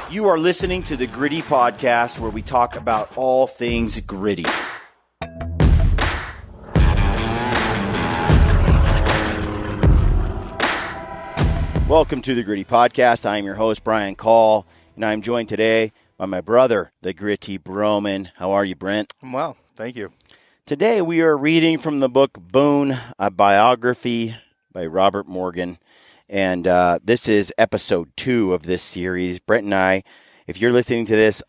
You are listening to the Gritty Podcast, where we talk about all things gritty. Welcome to the Gritty Podcast. I am your host, Brian Call, and I am joined today by my brother, the Gritty Broman. How are you, Brent? I'm well, thank you. Today we are reading from the book Boone, a biography by Robert Morgan. And this is episode 2 of this series. Brent and I, if you're listening to this,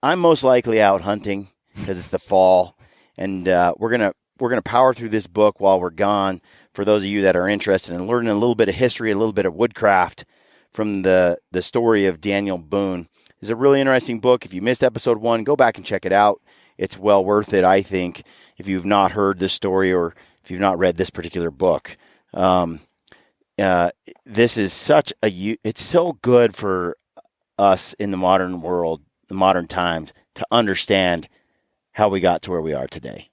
I'm most likely out hunting because it's the fall. And we're gonna power through this book while we're gone. For those of you that are interested in learning a little bit of history, a little bit of woodcraft from the story of Daniel Boone. It's a really interesting book. If you missed episode 1, go back and check it out. It's well worth it, I think, if you've not heard this story or if you've not read this particular book. This is it's so good for us in the modern world, the modern times, to understand how we got to where we are today.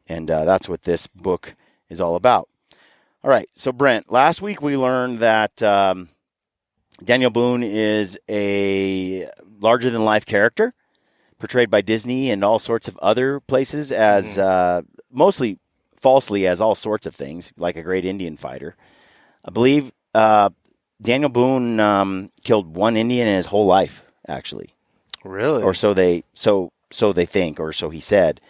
And that's what this book is all about. All right. So Brent, last week we learned that Daniel Boone is a larger than life character portrayed by Disney and all sorts of other places as mostly falsely as all sorts of things, like a great Indian fighter. I believe Daniel Boone killed one Indian in his whole life, actually. Really? Or so they think, or so he said.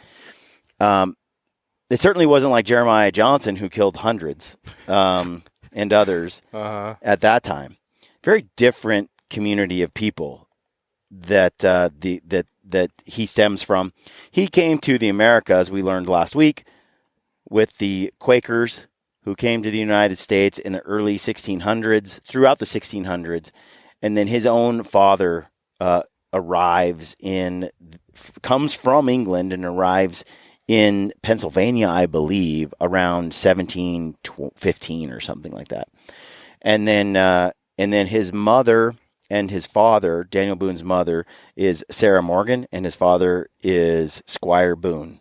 It certainly wasn't like Jeremiah Johnson, who killed hundreds and others at that time. Very different community of people that that he stems from. He came to the Americas, we learned last week, with the Quakers, who came to the United States in the early 1600s, throughout the 1600s, and then his own father comes from England and arrives in Pennsylvania, I believe, around 1715 or something like that. And then his mother and his father, Daniel Boone's mother, is Sarah Morgan, and his father is Squire Boone.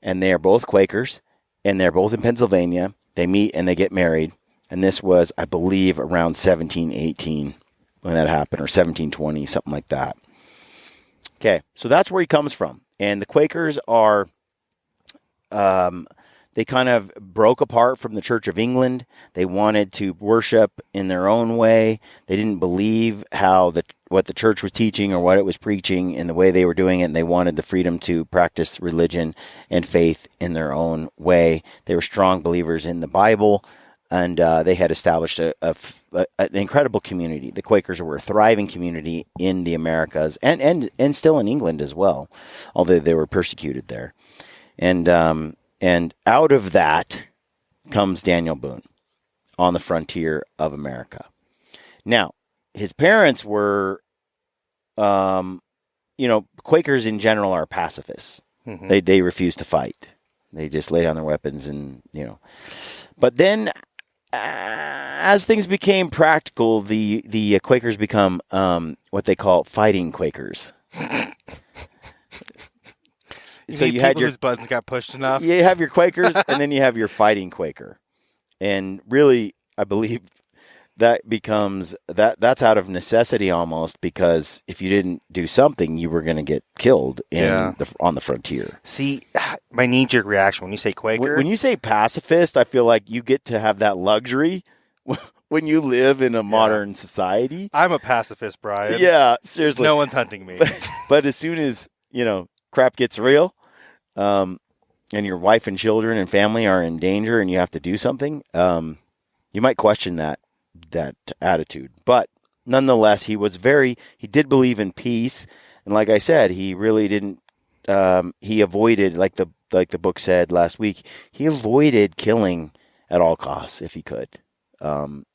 And they are both Quakers, and they're both in Pennsylvania. They meet and they get married. And this was, I believe, around 1718 when that happened, or 1720, something like that. Okay, so that's where he comes from. And the Quakers are, they kind of broke apart from the Church of England. They wanted to worship in their own way. They didn't believe what the church was teaching or what it was preaching in the way they were doing it, and they wanted the freedom to practice religion and faith in their own way. They were strong believers in the Bible, and they had established an incredible community. The Quakers were a thriving community in the Americas and still in England as well, although they were persecuted there. And out of that comes Daniel Boone on the frontier of America. Now, his parents were, Quakers in general are pacifists. Mm-hmm. They refuse to fight. They just lay down their weapons But then, as things became practical, the Quakers become what they call fighting Quakers. So you had whose buttons got pushed enough. You have your Quakers, and then you have your fighting Quaker, and really, I believe that becomes that's out of necessity almost, because if you didn't do something, you were going to get killed on the frontier. See, my knee-jerk reaction when you say Quaker, when you say pacifist, I feel like you get to have that luxury when you live in a modern society. I'm a pacifist, Brian. Yeah, seriously, no one's hunting me. But as soon as crap gets real, and your wife and children and family are in danger and you have to do something, you might question that attitude. But nonetheless, he did believe in peace. And like I said, he really didn't, he avoided, like the book said last week, he avoided killing at all costs if he could. And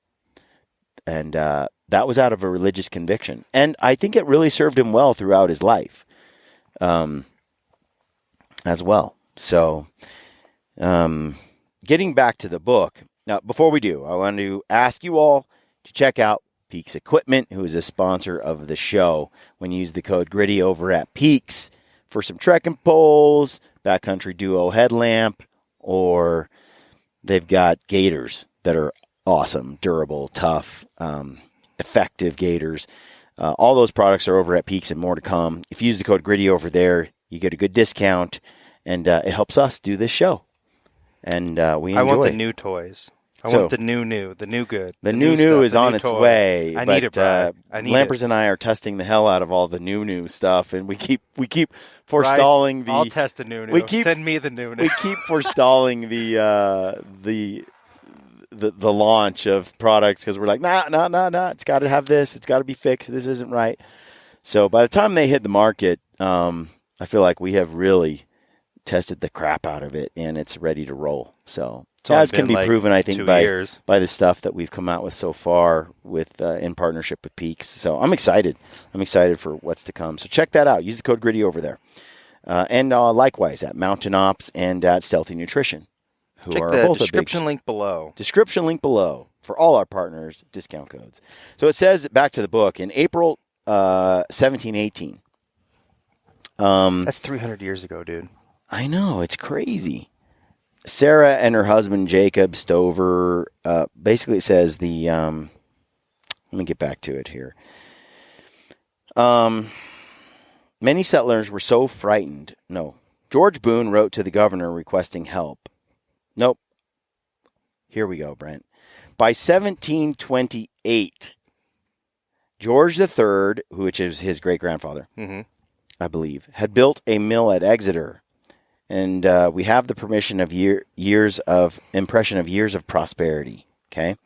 that was out of a religious conviction. And I think it really served him well throughout his life. As well. So, getting back to the book. Now, before we do, I want to ask you all to check out Peaks Equipment, who is a sponsor of the show. When you use the code GRITTY over at Peaks for some trekking poles, backcountry duo headlamp, or they've got gaiters that are awesome, durable, tough, effective gaiters. All those products are over at Peaks and more to come. If you use the code GRITTY over there, you get a good discount, and it helps us do this show. And we enjoy. I want the new toys. I want the new good. The new is on its way. I need it, Brian. Lampers and I are testing the hell out of all the new stuff, and we keep forestalling I'll test the new. Send me the new. We keep forestalling the launch of products because we're like, nah. It's got to have this. It's got to be fixed. This isn't right. So by the time they hit the market, I feel like we have really tested the crap out of it, and it's ready to roll. So as can be proven, I think, by the stuff that we've come out with so far with in partnership with Peaks. So I'm excited. I'm excited for what's to come. So check that out. Use the code GRITTY over there. And likewise at Mountain Ops and at Stealthy Nutrition, who check are the both description link below. Description link below for all our partners, discount codes. So it says, back to the book, in April 1718. That's 300 years ago, dude. I know, it's crazy. Sarah and her husband, Jacob Stover, basically it says let me get back to it here. Many settlers were so frightened. No. George Boone wrote to the governor requesting help. Nope. Here we go, Brent. By 1728, George III, which is his great-grandfather, I believe, had built a mill at Exeter. And we have the permission of years of prosperity. Okay,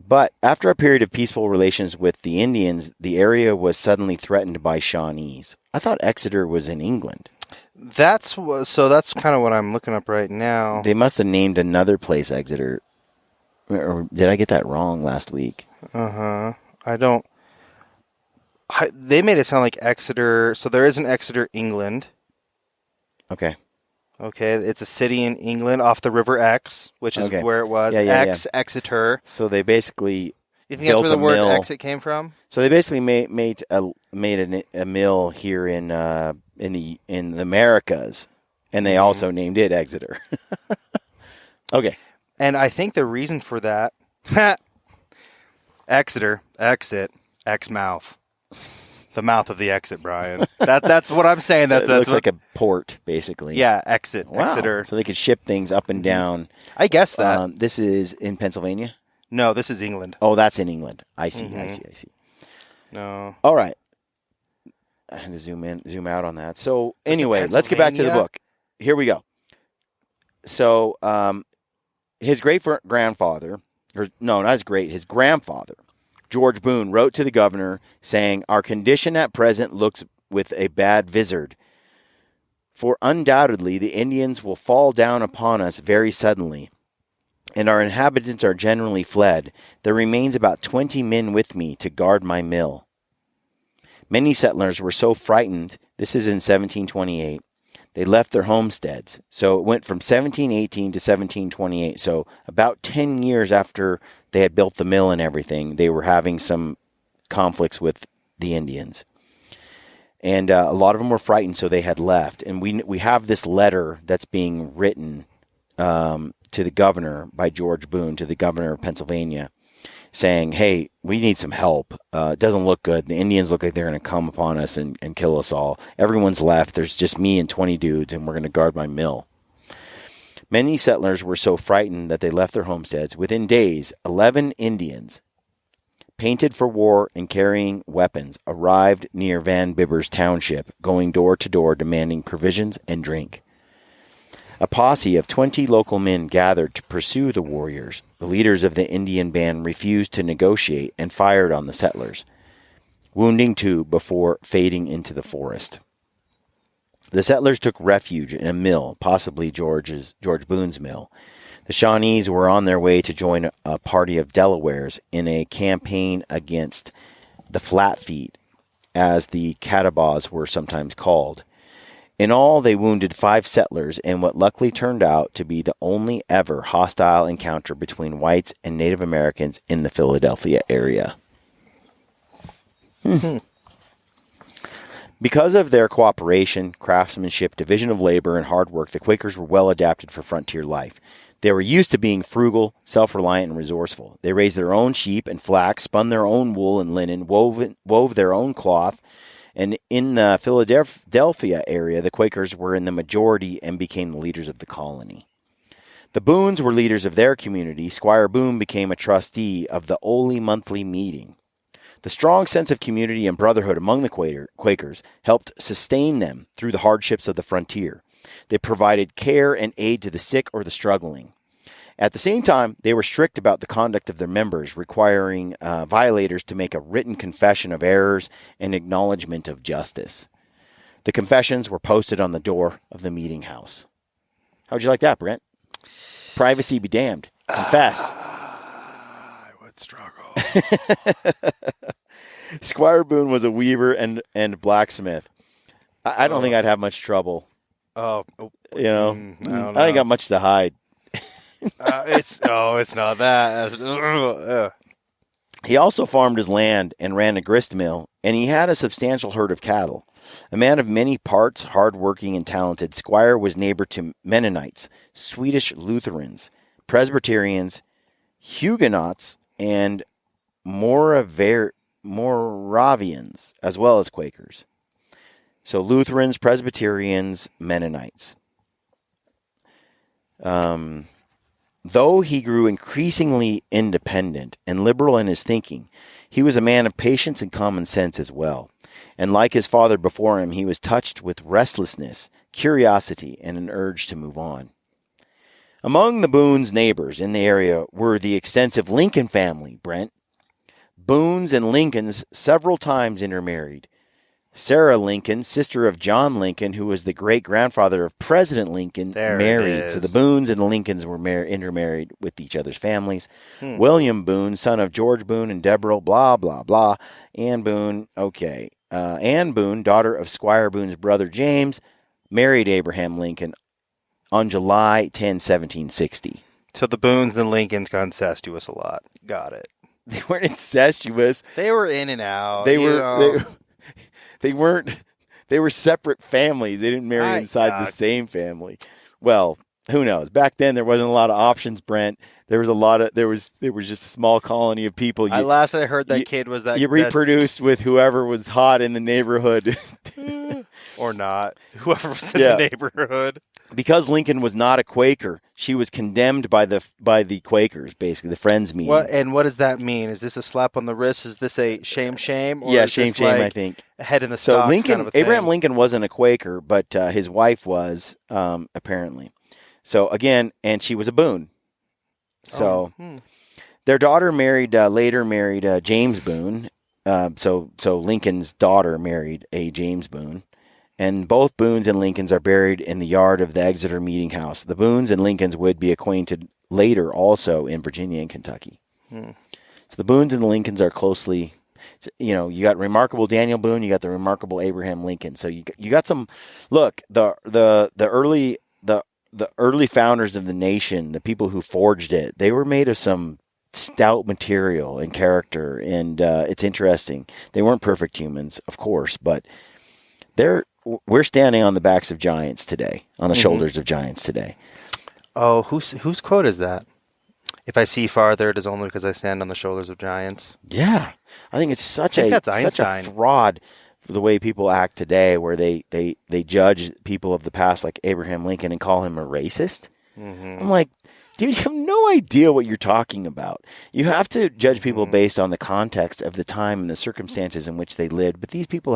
but after a period of peaceful relations with the Indians, the area was suddenly threatened by Shawnees. I thought Exeter was in England. That's kind of what I'm looking up right now. They must have named another place Exeter, or did I get that wrong last week? They made it sound like Exeter. So there is an Exeter, England. Okay, it's a city in England off the River Exe, which is where it was. Exeter. So they basically you think that's where the word exit came from? So they basically made a mill here in the Americas, and they also named it Exeter. Okay, and I think the reason for that, Exeter, exit, Exmouth. The mouth of the exit, Brian. That's what I'm saying. That's looks like a port, basically. Yeah, exit. Wow. Exeter. So they could ship things up and down. I guess that. This is in Pennsylvania? No, this is England. Oh, that's in England. I see. No. All right. I had to zoom out on that. So anyway, let's get back to the book. Here we go. So his great-grandfather, his grandfather, George Boone, wrote to the governor saying, "Our condition at present looks with a bad vizard. For undoubtedly the Indians will fall down upon us very suddenly, and our inhabitants are generally fled. There remains about 20 men with me to guard my mill." Many settlers were so frightened, this is in 1728, they left their homesteads. So it went from 1718 to 1728. So about 10 years after they had built the mill and everything, they were having some conflicts with the Indians. And a lot of them were frightened, so they had left. And we have this letter that's being written to the governor by George Boone, to the governor of Pennsylvania, saying, hey, we need some help. It doesn't look good. The Indians look like they're going to come upon us and kill us all. Everyone's left. There's just me and 20 dudes, and we're going to guard my mill. Many settlers were so frightened that they left their homesteads. Within days, 11 Indians, painted for war and carrying weapons, arrived near Van Bibber's township, going door to door demanding provisions and drink. A posse of 20 local men gathered to pursue the warriors. The leaders of the Indian band refused to negotiate and fired on the settlers, wounding 2 before fading into the forest. The settlers took refuge in a mill, possibly George Boone's mill. The Shawnees were on their way to join a party of Delawares in a campaign against the Flatfeet, as the Catawbas were sometimes called. In all, they wounded 5 settlers in what luckily turned out to be the only ever hostile encounter between whites and Native Americans in the Philadelphia area. Because of their cooperation, craftsmanship, division of labor, and hard work, the Quakers were well adapted for frontier life. They were used to being frugal, self-reliant, and resourceful. They raised their own sheep and flax, spun their own wool and linen, wove their own cloth. And in the Philadelphia area, the Quakers were in the majority and became the leaders of the colony. The Boones were leaders of their community. Squire Boone became a trustee of the Ole monthly meeting. The strong sense of community and brotherhood among the Quakers helped sustain them through the hardships of the frontier. They provided care and aid to the sick or the struggling. At the same time, they were strict about the conduct of their members, requiring violators to make a written confession of errors and acknowledgement of justice. The confessions were posted on the door of the meeting house. How would you like that, Brent? Privacy be damned. Confess. I would struggle. Squire Boone was a weaver and blacksmith. I don't think I'd have much trouble. Oh, You know, I don't know. I ain't got much to hide. It's not that. He also farmed his land and ran a grist mill, and he had a substantial herd of cattle. A man of many parts, hard-working and talented, Squire was neighbor to Mennonites, Swedish Lutherans, Presbyterians, Huguenots, and Moravians, as well as Quakers. So Lutherans, Presbyterians, Mennonites. Though he grew increasingly independent and liberal in his thinking, he was a man of patience and common sense as well. And like his father before him, he was touched with restlessness, curiosity, and an urge to move on. Among the Boone's neighbors in the area were the extensive Lincoln family, Brent. Boones and Lincolns several times intermarried. Sarah Lincoln, sister of John Lincoln, who was the great-grandfather of President Lincoln, married. So the Boones and the Lincolns were intermarried with each other's families. William Boone, son of George Boone and Deborah, blah, blah, blah. Anne Boone, okay. Anne Boone, daughter of Squire Boone's brother James, married Abraham Lincoln on July 10, 1760. So the Boones and Lincolns got incestuous a lot. Got it. They weren't incestuous. They were in and out. They weren't. They were separate families. They didn't marry inside the same family. Well, who knows? Back then, there wasn't a lot of options, Brent. There was just a small colony of people. Last I heard, that kid was that you reproduced with whoever was hot in the neighborhood, or not. Whoever was in the neighborhood. Because Lincoln was not a Quaker, she was condemned by the Quakers, basically the Friends meeting. What does that mean? Is this a slap on the wrist? Is this a shame? Or yeah, is shame. Like I think a head in the stocks. So Lincoln, kind of a thing? Abraham Lincoln wasn't a Quaker, but his wife was apparently. So again, and she was a Boone. So their daughter later married James Boone. So Lincoln's daughter married a James Boone. And both Boones and Lincolns are buried in the yard of the Exeter Meeting House. The Boones and Lincolns would be acquainted later also in Virginia and Kentucky. So the Boones and the Lincolns are closely, you got remarkable Daniel Boone, you got the remarkable Abraham Lincoln. So you got some, look, the early founders of the nation, the people who forged it, they were made of some stout material and character. And it's interesting. They weren't perfect humans, of course, but we're standing on the backs of giants today, on the shoulders of giants today. Oh, whose quote is that? If I see farther, it is only because I stand on the shoulders of giants. Yeah. I think it's such a fraud for the way people act today, where they judge people of the past like Abraham Lincoln and call him a racist. I'm like, dude, you have no idea what you're talking about. You have to judge people based on the context of the time and the circumstances in which they lived. But these people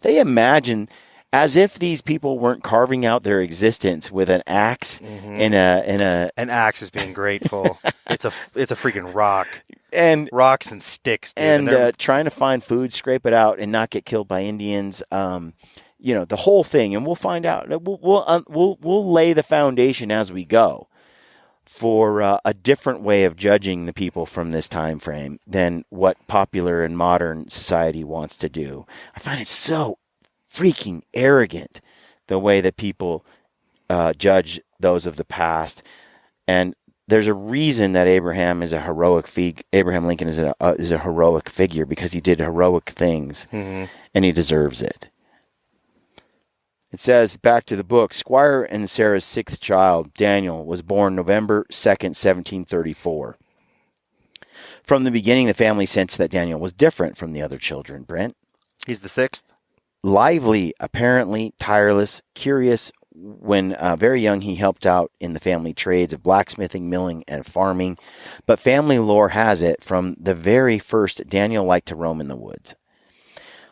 they imagine as if these people weren't carving out their existence with an axe and an axe is being grateful. it's a freaking rock. And rocks and sticks, dude. And trying to find food, scrape it out, and not get killed by Indians. The whole thing, and we'll find out. We'll lay the foundation as we go for a different way of judging the people from this time frame than what popular and modern society wants to do. I find it so freaking arrogant the way that people judge those of the past. And there's a reason that Abraham is a heroic Abraham Lincoln is a heroic figure, because he did heroic things, and he deserves it. It says, back to the book, Squire and Sarah's sixth child, Daniel, was born November 2nd, 1734. From the beginning, the family sensed that Daniel was different from the other children, Brent. He's the sixth? Lively, apparently, tireless, curious. When very young, he helped out in the family trades of blacksmithing, milling, and farming. But family lore has it, from the very first, Daniel liked to roam in the woods.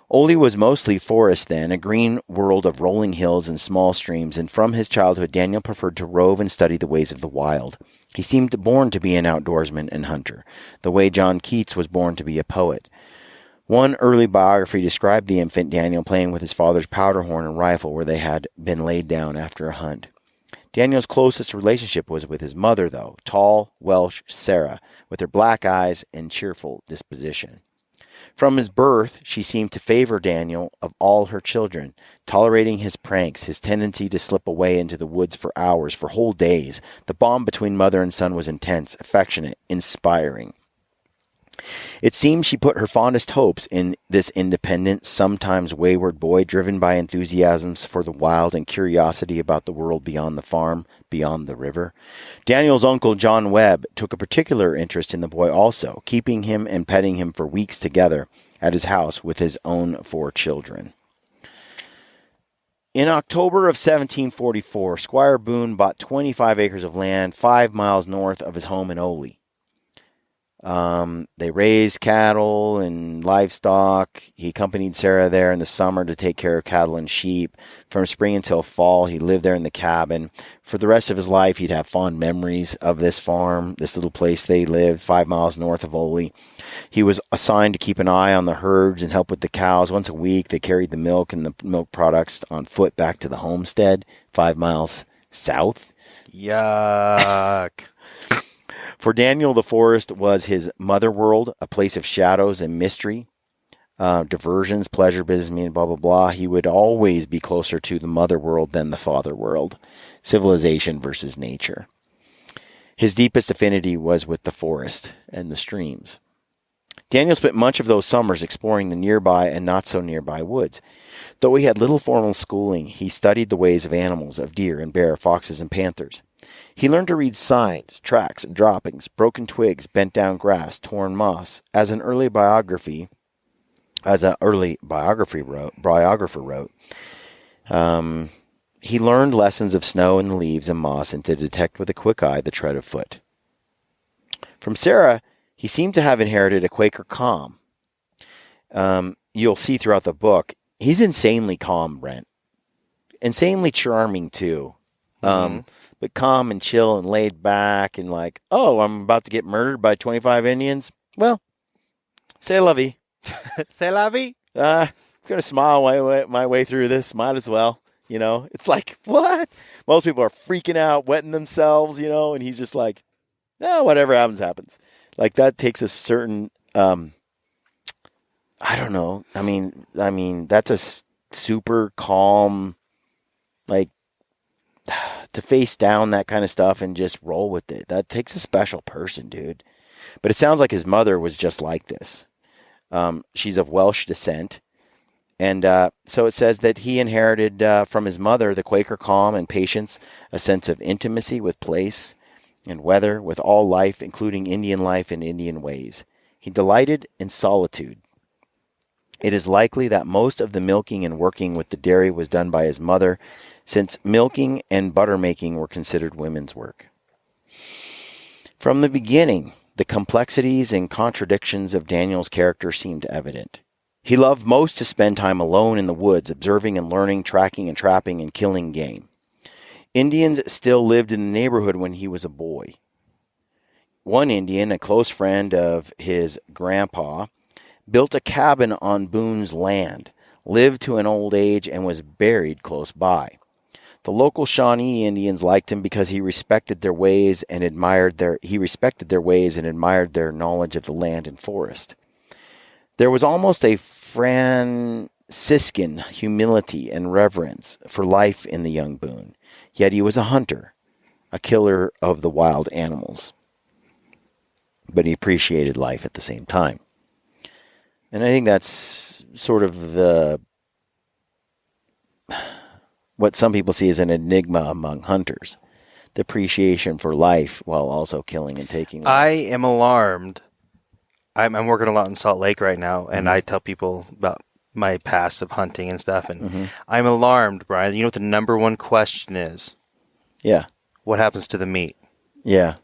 Ole was mostly forest then, a green world of rolling hills and small streams, and from his childhood, Daniel preferred to rove and study the ways of the wild. He seemed born to be an outdoorsman and hunter, the way John Keats was born to be a poet. One early biography described the infant Daniel playing with his father's powder horn and rifle where they had been laid down after a hunt. Daniel's closest relationship was with his mother, though, tall, Welsh Sarah, with her black eyes and cheerful disposition. From his birth, she seemed to favor Daniel of all her children, tolerating his pranks, his tendency to slip away into the woods for hours, for whole days. The bond between mother and son was intense, affectionate, inspiring. It seems she put her fondest hopes in this independent, sometimes wayward boy, driven by enthusiasms for the wild and curiosity about the world beyond the farm, beyond the river. Daniel's uncle, John Webb, took a particular interest in the boy also, keeping him and petting him for weeks together at his house with his own 4 children. In October of 1744, Squire Boone bought 25 acres of land 5 miles north of his home in Ole. They raised cattle and livestock. He accompanied Sarah there in the summer to take care of cattle and sheep. From spring until fall, he lived there in the cabin. For the rest of his life, he'd have fond memories of this farm, this little place they lived 5 miles north of Ole. He was assigned to keep an eye on the herds and help with the cows. Once a week, they carried the milk and the milk products on foot back to the homestead 5 miles south. Yuck. For Daniel, the forest was his mother world, a place of shadows and mystery, diversions, pleasure, business, meaning, blah, blah, blah. He would always be closer to the mother world than the father world, civilization versus nature. His deepest affinity was with the forest and the streams. Daniel spent much of those summers exploring the nearby and not so nearby woods. Though he had little formal schooling, he studied the ways of animals, of deer and bear, foxes and panthers. He learned to read signs, tracks, and droppings, broken twigs, bent down grass, torn moss. As an early biographer wrote, he learned lessons of snow and leaves and moss and to detect with a quick eye the tread of foot. From Sarah, he seemed to have inherited a Quaker calm. You'll see throughout the book, he's insanely calm, Brent. Insanely charming, too. But calm and chill and laid back and like, oh, I'm about to get murdered by 25 Indians. Well, c'est la vie. C'est la vie. I'm going to smile my way through this. Might as well. You know, it's like, what? Most people are freaking out, wetting themselves, you know, and he's just like, no, whatever happens, happens. Like that takes a certain, I don't know. I mean, that's a super calm, like, to face down that kind of stuff and just roll with it. That takes a special person, dude. But it sounds like his mother was just like this. She's of Welsh descent. And so it says that he inherited from his mother the Quaker calm and patience, a sense of intimacy with place and weather, with all life, including Indian life and Indian ways. He delighted in solitude. It is likely that most of the milking and working with the dairy was done by his mother, since milking and butter making were considered women's work. From the beginning, the complexities and contradictions of Daniel's character seemed evident. He loved most to spend time alone in the woods, observing and learning, tracking and trapping, and killing game. Indians still lived in the neighborhood when he was a boy. One Indian, a close friend of his grandpa, built a cabin on Boone's land, lived to an old age, and was buried close by. The local Shawnee Indians liked him because he respected their ways and admired their knowledge of the land and forest. There was almost a Franciscan humility and reverence for life in the young Boone, yet he was a hunter, a killer of the wild animals. But he appreciated life at the same time. And I think that's sort of what some people see as an enigma among hunters. The appreciation for life while also killing and taking life. I am alarmed. I'm working a lot in Salt Lake right now, and I tell people about my past of hunting and stuff, and I'm alarmed, Brian. You know what the number one question is? Yeah. What happens to the meat? Yeah.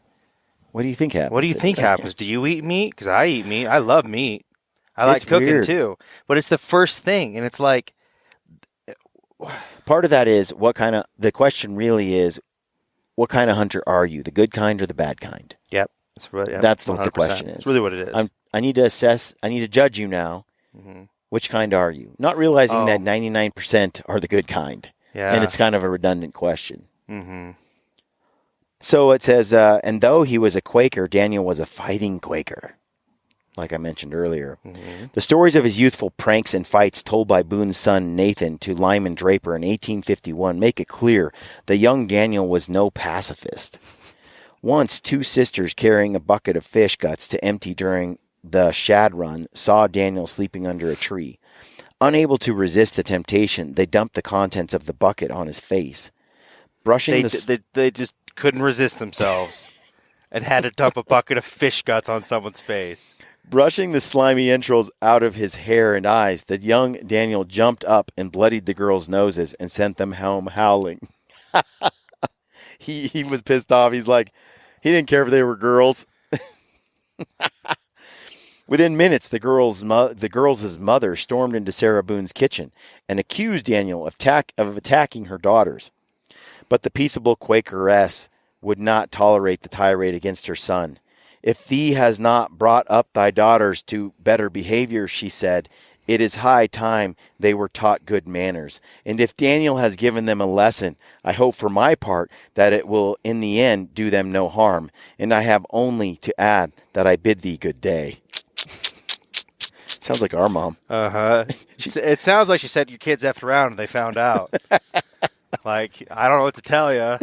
What do you think happens? What do you think happens? Do you eat meat? Because I eat meat. I love meat. I like cooking weird. too. But it's the first thing, and it's like... Part of that is the question really is, what kind of hunter are you? The good kind or the bad kind? Yep. That's what the question is. It's really what it is. I need to assess, I need to judge you now. Which kind are you? Not realizing that 99% are the good kind. Yeah. And it's kind of a redundant question. So it says, and though he was a Quaker, Daniel was a fighting Quaker, like I mentioned earlier. The stories of his youthful pranks and fights told by Boone's son Nathan to Lyman Draper in 1851 make it clear that young Daniel was no pacifist. Once, two sisters carrying a bucket of fish guts to empty during the shad run saw Daniel sleeping under a tree. Unable to resist the temptation, they dumped the contents of the bucket on his face. They just couldn't resist themselves and had to dump a bucket of fish guts on someone's face. Brushing the slimy entrails out of his hair and eyes, the young Daniel jumped up and bloodied the girls' noses and sent them home howling. He was pissed off. He's like, he didn't care if they were girls. Within minutes, the girls' mother stormed into Sarah Boone's kitchen and accused Daniel of attacking her daughters. But the peaceable Quakeress would not tolerate the tirade against her son. If thee has not brought up thy daughters to better behavior, she said, it is high time they were taught good manners. And if Daniel has given them a lesson, I hope for my part that it will in the end do them no harm. And I have only to add that I bid thee good day. Sounds like our mom. It sounds like she said your kids effed around and they found out. Like, I don't know what to tell you.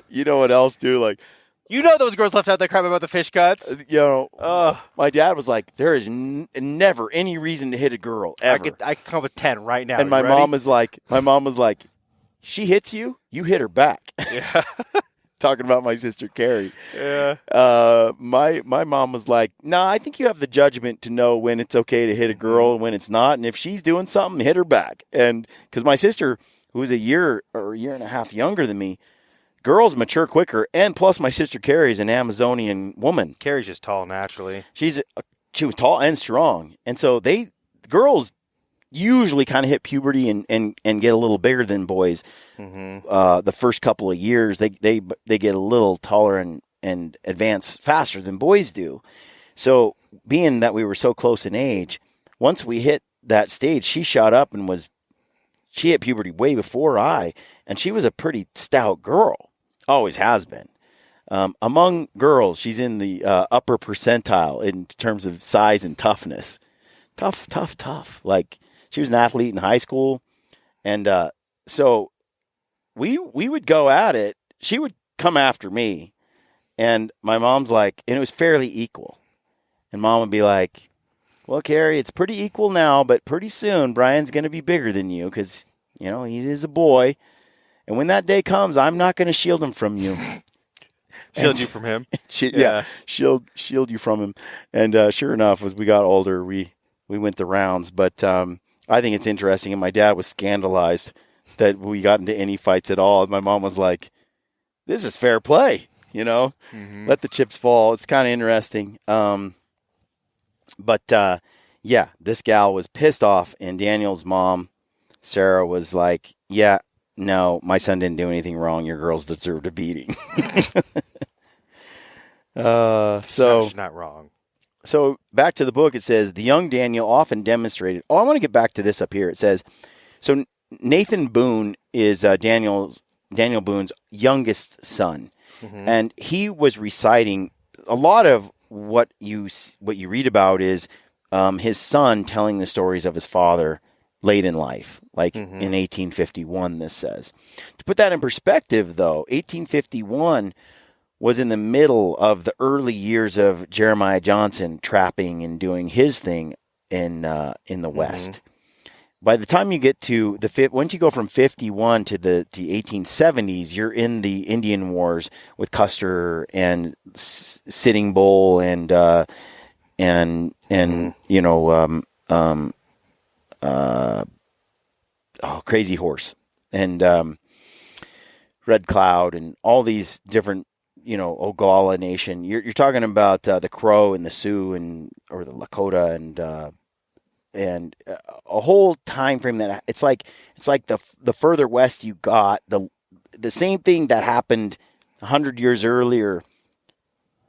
You know what else, dude? Like, you know those girls left out that crap about the fish guts. My dad was like, there is never any reason to hit a girl, ever. I could come up with 10 right now. And my mom was like, she hits you, you hit her back. Yeah. Talking about my sister Carrie. Yeah. My mom was like, nah, I think you have the judgment to know when it's okay to hit a girl and when it's not. And if she's doing something, hit her back. And because my sister, who was a year or a year and a half younger than me, girls mature quicker. And plus my sister Carrie is an Amazonian woman. Carrie's just tall naturally. She was tall and strong. And so girls usually kind of hit puberty and get a little bigger than boys. The first couple of years, they get a little taller and advance faster than boys do. So being that we were so close in age, once we hit that stage, she shot up and she hit puberty way before and she was a pretty stout girl. Always has been. Among girls, she's in the upper percentile in terms of size and toughness. Tough. Like, she was an athlete in high school. And so we would go at it. She would come after me. And my mom's like, and it was fairly equal. And mom would be like, well, Carrie, it's pretty equal now, but pretty soon Brian's going to be bigger than you because, he is a boy. And when that day comes, I'm not going to shield him from you. Shield you from him? Shield you from him. And sure enough, as we got older, we went the rounds. But I think it's interesting, and my dad was scandalized that we got into any fights at all. And my mom was like, this is fair play, Let the chips fall. It's kind of interesting. But this gal was pissed off, and Daniel's mom, Sarah, was like, yeah, no, my son didn't do anything wrong. Your girls deserved a beating. She's not wrong. So back to the book, it says, the young Daniel often demonstrated. I want to get back to this up here. It says, so Nathan Boone is Daniel Boone's youngest son. And he was reciting a lot of what you read about is his son telling the stories of his father late in life, like in 1851, this says. To put that in perspective, though, 1851 was in the middle of the early years of Jeremiah Johnson trapping and doing his thing in the West. by the time you get to once you go from 51 to the 1870s, you're in the Indian Wars with Custer and Sitting Bull and Crazy Horse and Red Cloud and all these different, Oglala Nation. You're talking about the Crow and the Sioux or the Lakota and a whole time frame that it's like the further west you got, the same thing that happened 100 years earlier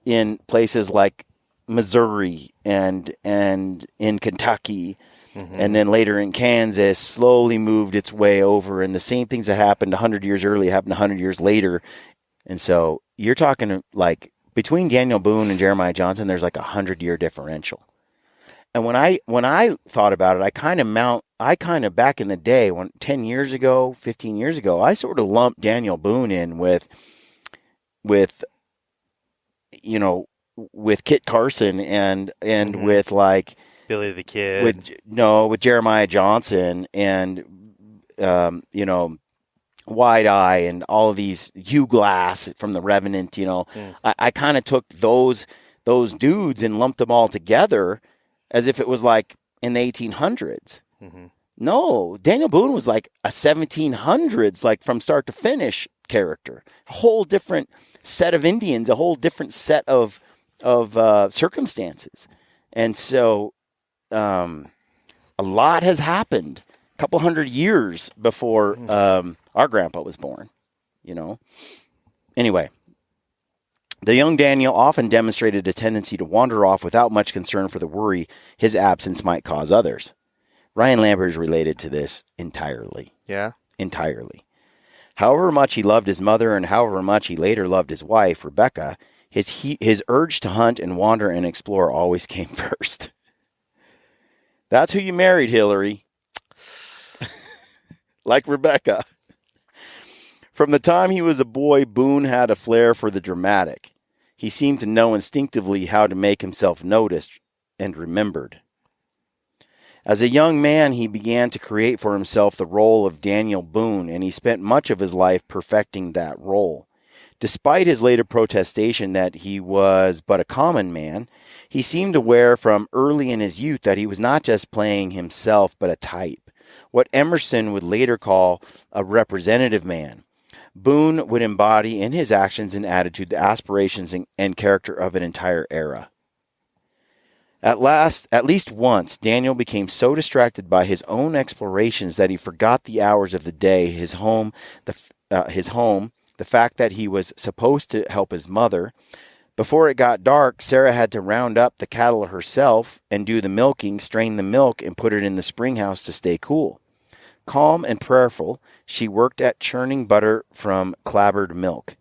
in places like Missouri and in Kentucky. And then later in Kansas, slowly moved its way over. And the same things that happened 100 years earlier happened 100 years later. And so you're talking like between Daniel Boone and Jeremiah Johnson, there's like 100-year differential. And when I thought about it, I kind of back in the day, 10 years ago, 15 years ago, I sort of lumped Daniel Boone in with Kit Carson and with like Billy the Kid, with Jeremiah Johnson and Wide Eye and all of these Hugh Glass from The Revenant. I kind of took those dudes and lumped them all together as if it was like in the 1800s. Mm-hmm. No, Daniel Boone was like a 1700s, like from start to finish character, a whole different set of Indians, a whole different set of circumstances, and so. A lot has happened a couple hundred years before our grandpa was born, Anyway, the young Daniel often demonstrated a tendency to wander off without much concern for the worry his absence might cause others. Ryan Lambert is related to this entirely. Yeah? Entirely. However much he loved his mother and however much he later loved his wife, Rebecca, his urge to hunt and wander and explore always came first. That's who you married, Hillary. Like Rebecca. From the time he was a boy, Boone had a flair for the dramatic. He seemed to know instinctively how to make himself noticed and remembered. As a young man, he began to create for himself the role of Daniel Boone, and he spent much of his life perfecting that role. Despite his later protestation that he was but a common man, he seemed aware from early in his youth that he was not just playing himself, but a type, what Emerson would later call a representative man. Boone would embody in his actions and attitude the aspirations and character of an entire era. At least once, Daniel became so distracted by his own explorations that he forgot the hours of the day, his home, the fact that he was supposed to help his mother. Before it got dark, Sarah had to round up the cattle herself and do the milking, strain the milk, and put it in the spring house to stay cool. Calm and prayerful, she worked at churning butter from clabbered milk.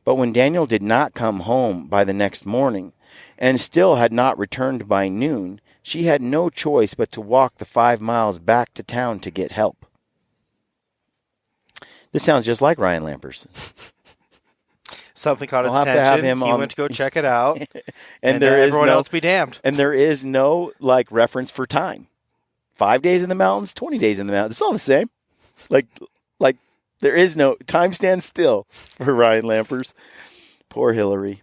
But when Daniel did not come home by the next morning, and still had not returned by noon, she had no choice but to walk the 5 miles back to town to get help. This sounds just like Ryan Lamperson. Something caught his attention. He went to go check it out, and everyone else be damned. And there is no reference for time. 5 days in the mountains, 20 days in the mountains. It's all the same. Like there is no time stands still for Ryan Lampers. Poor Hillary.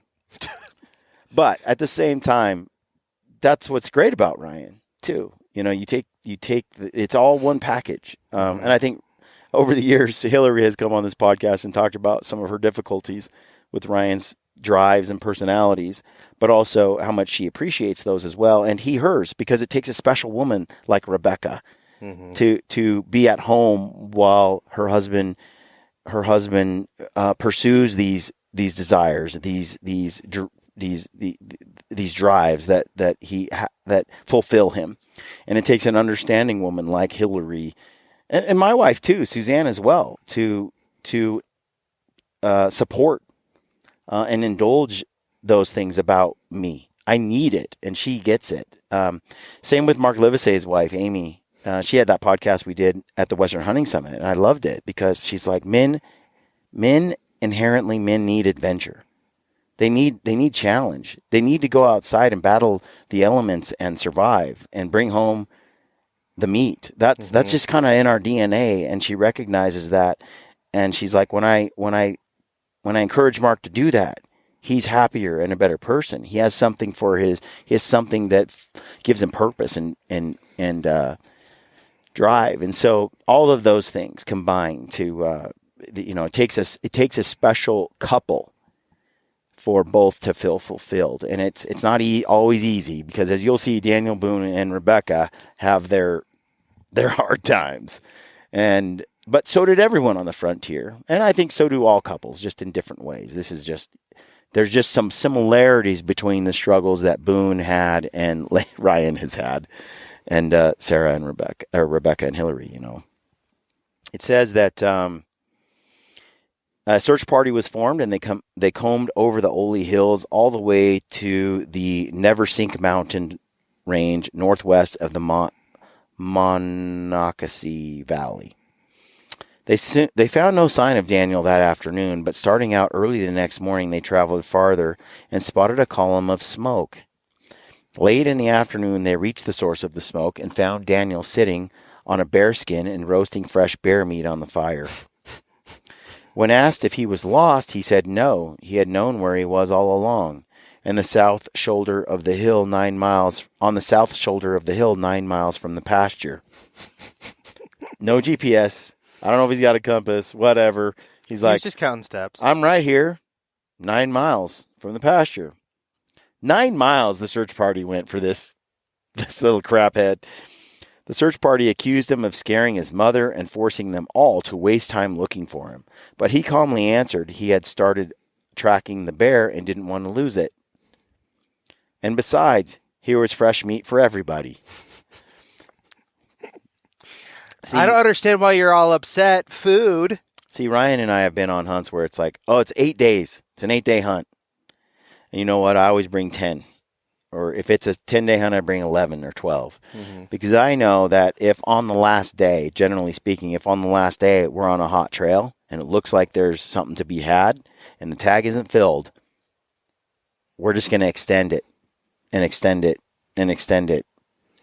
But at the same time, that's what's great about Ryan too. You take it's all one package. And I think over the years, Hillary has come on this podcast and talked about some of her difficulties with Ryan's drives and personalities, but also how much she appreciates those as well, and he hers, because it takes a special woman like Rebecca to be at home while her husband pursues these desires, these drives that fulfill him, and it takes an understanding woman like Hillary, and my wife too, Suzanne as well, to support and indulge those things about me. I need it, and she gets it. Same with Mark Livesey's wife, Amy. She had that podcast we did at the Western Hunting Summit, and I loved it because she's like, men inherently need adventure. They need challenge. They need to go outside and battle the elements and survive and bring home the meat. That's just kind of in our DNA, and she recognizes that, and she's like, when I encourage Mark to do that, he's happier and a better person. He has something he has something that gives him purpose and drive. And so all of those things combine to, it takes a special couple for both to feel fulfilled. And it's not always easy, because as you'll see, Daniel Boone and Rebecca have their hard times. But so did everyone on the frontier. And I think so do all couples, just in different ways. There's just some similarities between the struggles that Boone had and Ryan has had, and Sarah and Rebecca and Hillary, It says that a search party was formed, and they combed over the Ole Hills all the way to the Never Sink mountain range northwest of the Monocacy Valley. They found no sign of Daniel that afternoon, but starting out early the next morning, they traveled farther and spotted a column of smoke. Late in the afternoon, they reached the source of the smoke and found Daniel sitting on a bear skin and roasting fresh bear meat on the fire. When asked if he was lost, he said no, he had known where he was all along, on the south shoulder of the hill 9 miles from the pasture. No GPS. I don't know if he's got a compass, whatever. He's like, just counting steps. I'm right here, 9 miles from the pasture. 9 miles the search party went for this little craphead. The search party accused him of scaring his mother and forcing them all to waste time looking for him. But he calmly answered he had started tracking the bear and didn't want to lose it. And besides, here was fresh meat for everybody. See, I don't understand why you're all upset. Food. See, Ryan and I have been on hunts where it's like, oh, it's 8 days. It's an 8-day hunt. And you know what? I always bring 10. Or if it's a 10-day hunt, I bring 11 or 12. Mm-hmm. Because I know that if on the last day, generally speaking, if on the last day we're on a hot trail and it looks like there's something to be had and the tag isn't filled, we're just going to extend it and extend it and extend it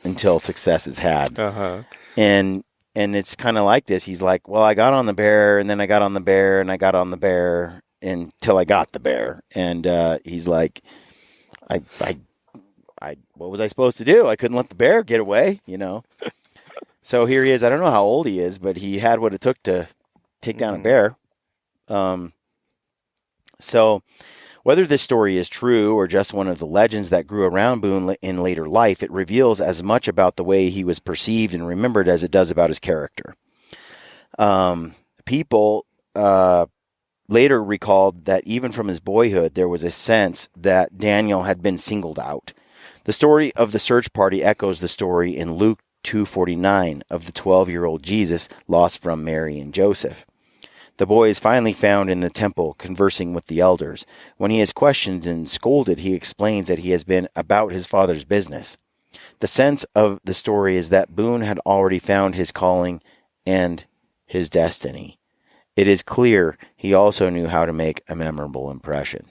until success is had. Uh-huh. And it's kind of like this. He's like, well, I got on the bear, and then I got on the bear, and I got on the bear until I got the bear. And he's like, I what was I supposed to do? I couldn't let the bear get away, So here he is. I don't know how old he is, but he had what it took to take down a bear. So whether this story is true or just one of the legends that grew around Boone in later life, it reveals as much about the way he was perceived and remembered as it does about his character. People later recalled that even from his boyhood, there was a sense that Daniel had been singled out. The story of the search party echoes the story in Luke 2:49 of the 12-year-old Jesus lost from Mary and Joseph. The boy is finally found in the temple conversing with the elders. When he is questioned and scolded, he explains that he has been about his father's business. The sense of the story is that Boone had already found his calling and his destiny. It is clear he also knew how to make a memorable impression.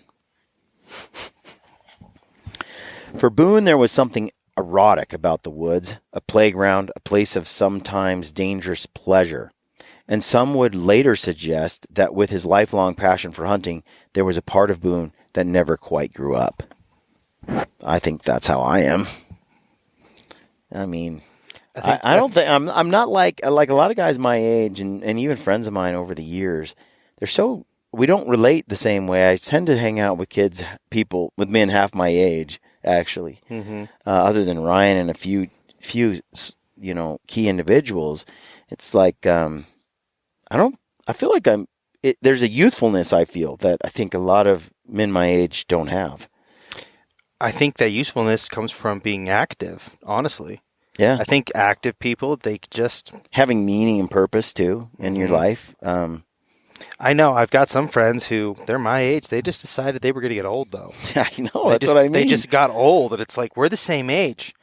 For Boone, there was something erotic about the woods, a playground, a place of sometimes dangerous pleasure. And some would later suggest that with his lifelong passion for hunting, there was a part of Boone that never quite grew up. I think that's how I am. I mean, I don't think I'm not like a lot of guys my age and even friends of mine over the years. We don't relate the same way. I tend to hang out with people with men half my age, actually, other than Ryan and a few key individuals. It's like, I feel like there's a youthfulness I feel that I think a lot of men my age don't have. I think that usefulness comes from being active, honestly. Yeah. I think active people, they just... having meaning and purpose, too, in your life. I know. I've got some friends who, they're my age. They just decided they were going to get old, though. I know. That's what I mean. They just got old, and it's like, we're the same age.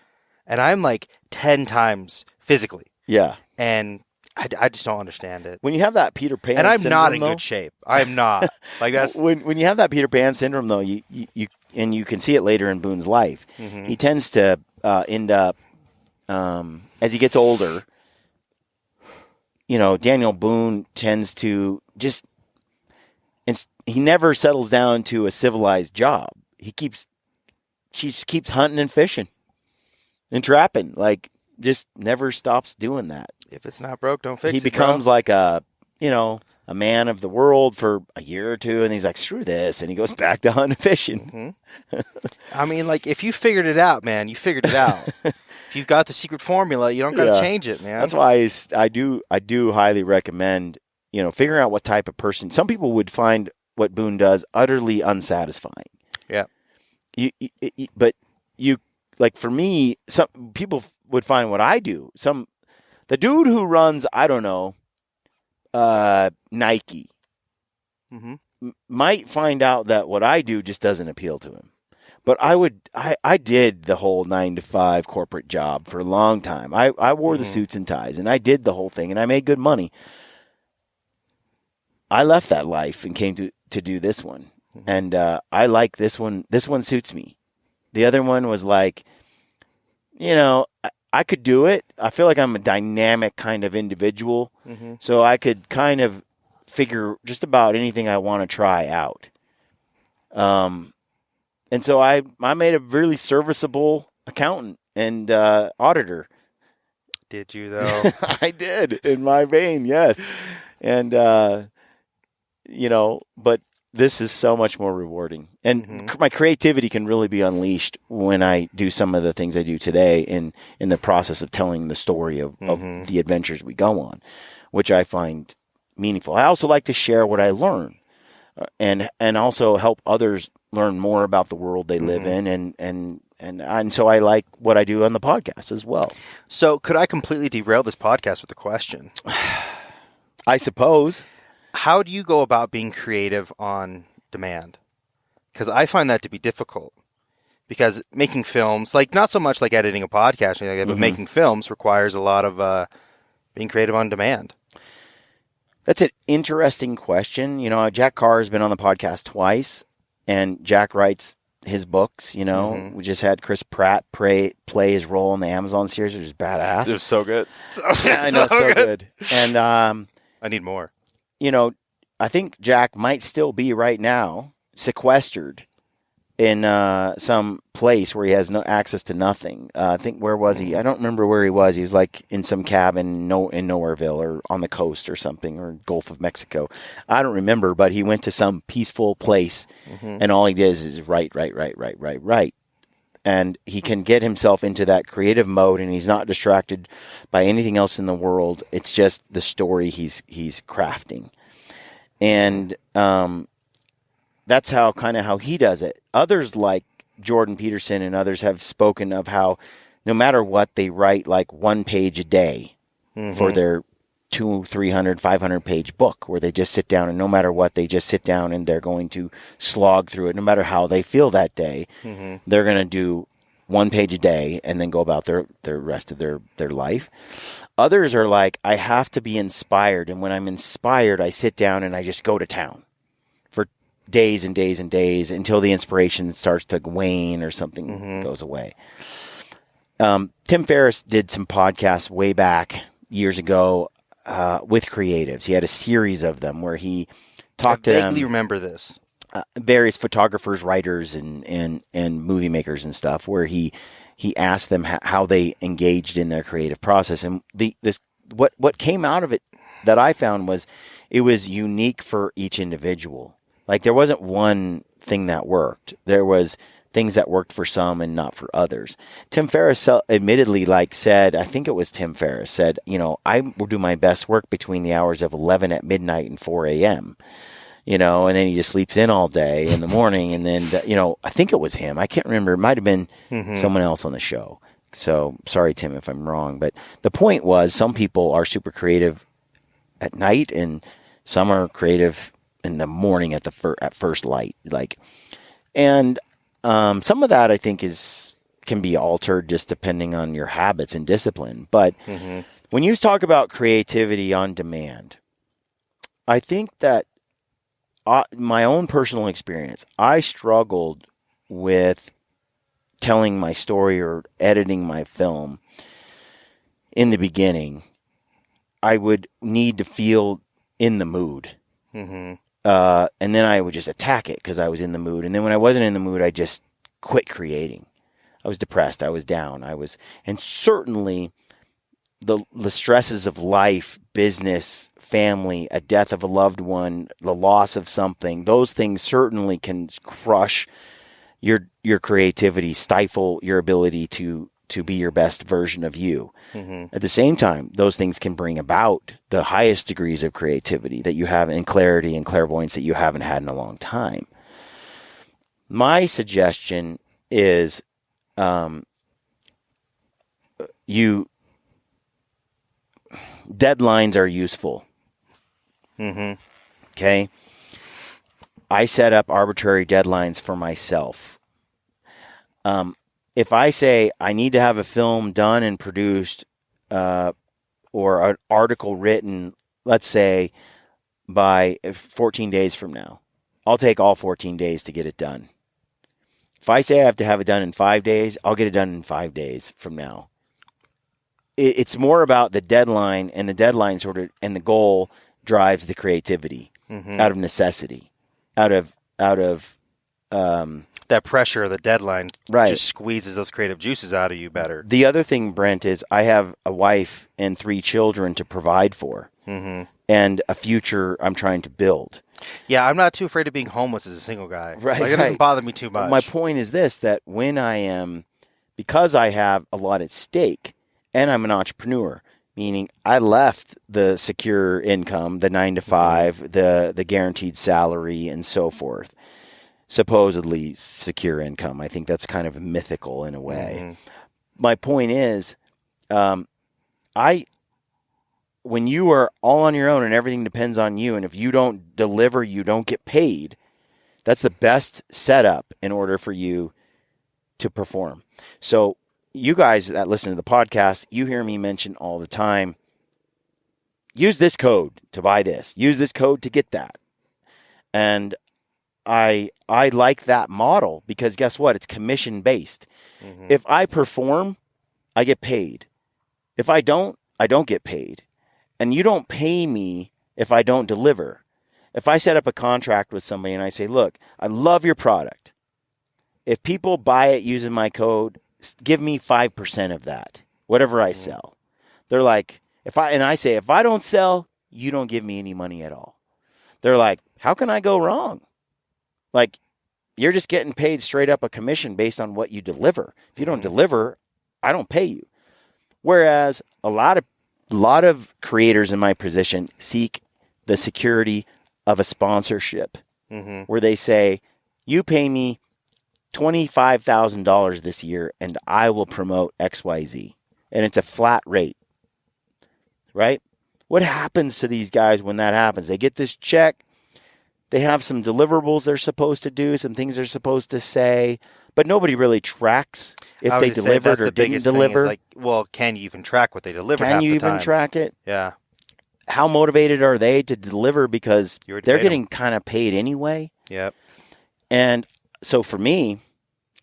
And I'm like 10 times physically. Yeah. And I just don't understand it. When you have that Peter Pan syndrome, and I'm syndrome, not in good shape. I'm not. Like that's when you have that Peter Pan syndrome, though, you can see it later in Boone's life. He tends to end up as he gets older, Daniel Boone tends to he never settles down to a civilized job. She just keeps hunting and fishing and trapping, like just never stops doing that. If it's not broke, don't fix it. He becomes like a man of the world for a year or two, and he's like, screw this, and he goes back to hunting and fishing. Mm-hmm. I mean, like, if you figured it out, man, you figured it out. If you've got the secret formula, you don't got to change it, man. That's why I do highly recommend, figuring out what type of person. Some people would find what Boone does utterly unsatisfying. Yeah. But like for me, some people would find what I do. The dude who runs, I don't know, Nike, might find out that what I do just doesn't appeal to him. But I did the whole 9-to-5 corporate job for a long time. I wore the suits and ties, and I did the whole thing, and I made good money. I left that life and came to do this one, and I like this one. This one suits me. The other one was like, I could do it. I feel like I'm a dynamic kind of individual, so I could kind of figure just about anything I want to try out. And so I made a really serviceable accountant and auditor. Did you, though? I did, in my vein, yes. And, but this is so much more rewarding. And my creativity can really be unleashed when I do some of the things I do today in the process of telling the story of the adventures we go on, which I find meaningful. I also like to share what I learn and also help others learn more about the world they live in. And so I like what I do on the podcast as well. So could I completely derail this podcast with a question? I suppose. How do you go about being creative on demand? Because I find that to be difficult. Because making films, like not so much like editing a podcast or anything like that, but making films requires a lot of being creative on demand. That's an interesting question. Jack Carr has been on the podcast twice, and Jack writes his books. We just had Chris Pratt play his role in the Amazon series, which is badass. It was so good. Yeah, I know, so good. And I need more. I think Jack might still be right now sequestered in some place where he has no access to nothing. I think, where was he? I don't remember where he was. He was like in some cabin in Nowhereville or on the coast or something, or Gulf of Mexico. I don't remember, but he went to some peaceful place, and all he does is write. And he can get himself into that creative mode, and he's not distracted by anything else in the world. It's just the story he's crafting. And that's how he does it. Others like Jordan Peterson and others have spoken of how no matter what, they write like 1 page a day for their 200, 300, 500 page book, where they just sit down, and no matter what, they just sit down and they're going to slog through it. No matter how they feel that day, they're going to do 1 page a day and then go about their rest of their life. Others are like, I have to be inspired. And when I'm inspired, I sit down and I just go to town for days and days and days until the inspiration starts to wane or something goes away. Tim Ferriss did some podcasts way back years ago with creatives. He had a series of them where he talked to them. I vaguely remember this. Various photographers, writers, and movie makers and stuff, where he asked them how they engaged in their creative process. And what came out of it that I found was it was unique for each individual. Like, there wasn't one thing that worked. There was things that worked for some and not for others. Tim Ferriss admittedly said, I think it was Tim Ferriss said, I will do my best work between the hours of 11 at midnight and 4 a.m., and then he just sleeps in all day in the morning. And then, I think it was him. I can't remember. It might have been someone else on the show. So sorry, Tim, if I'm wrong. But the point was, some people are super creative at night, and some are creative in the morning at first light. And some of that I think can be altered just depending on your habits and discipline. But when you talk about creativity on demand, I think that my own personal experience, I struggled with telling my story or editing my film in the beginning, I would need to feel in the mood. Mm-hmm. And then I would just attack it because I was in the mood. And then when I wasn't in the mood, I just quit creating. I was depressed. I was down. And certainly the stresses of life, business, family, a death of a loved one, the loss of something, those things certainly can crush your creativity, stifle your ability to be your best version of you. Mm-hmm. At the same time, those things can bring about the highest degrees of creativity that you have, and clarity and clairvoyance that you haven't had in a long time. My suggestion is deadlines are useful. Mm-hmm. Okay? I set up arbitrary deadlines for myself. If I say I need to have a film done and produced or an article written, let's say, by 14 days from now, I'll take all 14 days to get it done. If I say I have to have it done in 5 days, I'll get it done in 5 days from now. It's more about the deadline, and the deadline and the goal drives the creativity out of necessity, out of that pressure of the deadline right. just squeezes those creative juices out of you better. The other thing, Brent, is I have a wife and 3 children to provide for, and a future I'm trying to build. Yeah, I'm not too afraid of being homeless as a single guy. Right, it doesn't bother me too much. My point is this, that when because I have a lot at stake, and I'm an entrepreneur, meaning I left the secure income, the 9 to 5, the guaranteed salary, and so forth. Supposedly secure income. I think that's kind of mythical in a way. Mm-hmm. My point is, when you are all on your own and everything depends on you, and if you don't deliver, you don't get paid, that's the best setup in order for you to perform. So you guys that listen to the podcast, you hear me mention all the time, use this code to buy this. Use this code to get that. And I like that model because guess what? It's commission based. Mm-hmm. If I perform, I get paid. If I don't get paid. And you don't pay me if I don't deliver. If I set up a contract with somebody and I say, look, I love your product. If people buy it using my code, give me 5% of that, whatever I sell. They're like, if I don't sell, you don't give me any money at all. They're like, how can I go wrong? Like, you're just getting paid straight up a commission based on what you deliver. If you don't deliver, I don't pay you. Whereas a lot of creators in my position seek the security of a sponsorship where they say, you pay me $25,000 this year and I will promote XYZ. And it's a flat rate, right? What happens to these guys when that happens? They get this check. They have some deliverables they're supposed to do, some things they're supposed to say, but nobody really tracks if they delivered or didn't deliver. Can you even track what they delivered? Can you even track it? Yeah. How motivated are they to deliver because they're getting kind of paid anyway? Yep. And so for me,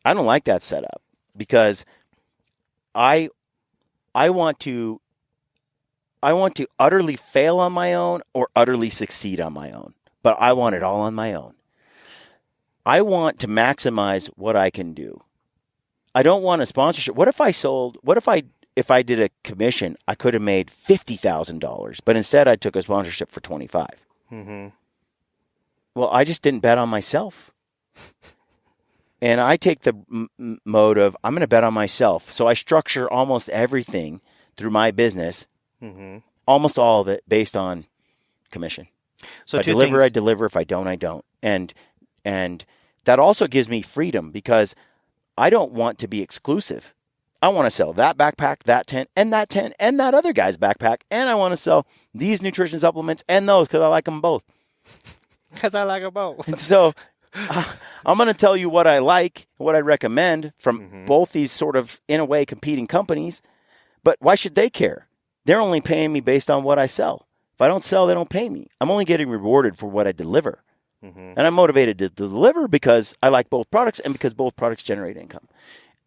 I don't like that setup because I want to utterly fail on my own or utterly succeed on my own. But I want it all on my own. I want to maximize what I can do. I don't want a sponsorship. What if if I did a commission, I could have made $50,000, but instead I took a sponsorship for $25,000. Mm-hmm. Well, I just didn't bet on myself. And I take the mode of, I'm going to bet on myself. So I structure almost everything through my business, almost all of it based on commission. So if I deliver, I deliver. If I don't, I don't. And that also gives me freedom because I don't want to be exclusive. I want to sell that backpack, that tent, and that other guy's backpack. And I want to sell these nutrition supplements and those because I like them both. Because I like them both. And so I'm going to tell you what I like, what I recommend from both these sort of, in a way, competing companies. But why should they care? They're only paying me based on what I sell. If I don't sell, they don't pay me. I'm only getting rewarded for what I deliver. And I'm motivated to deliver because I like both products and because both products generate income.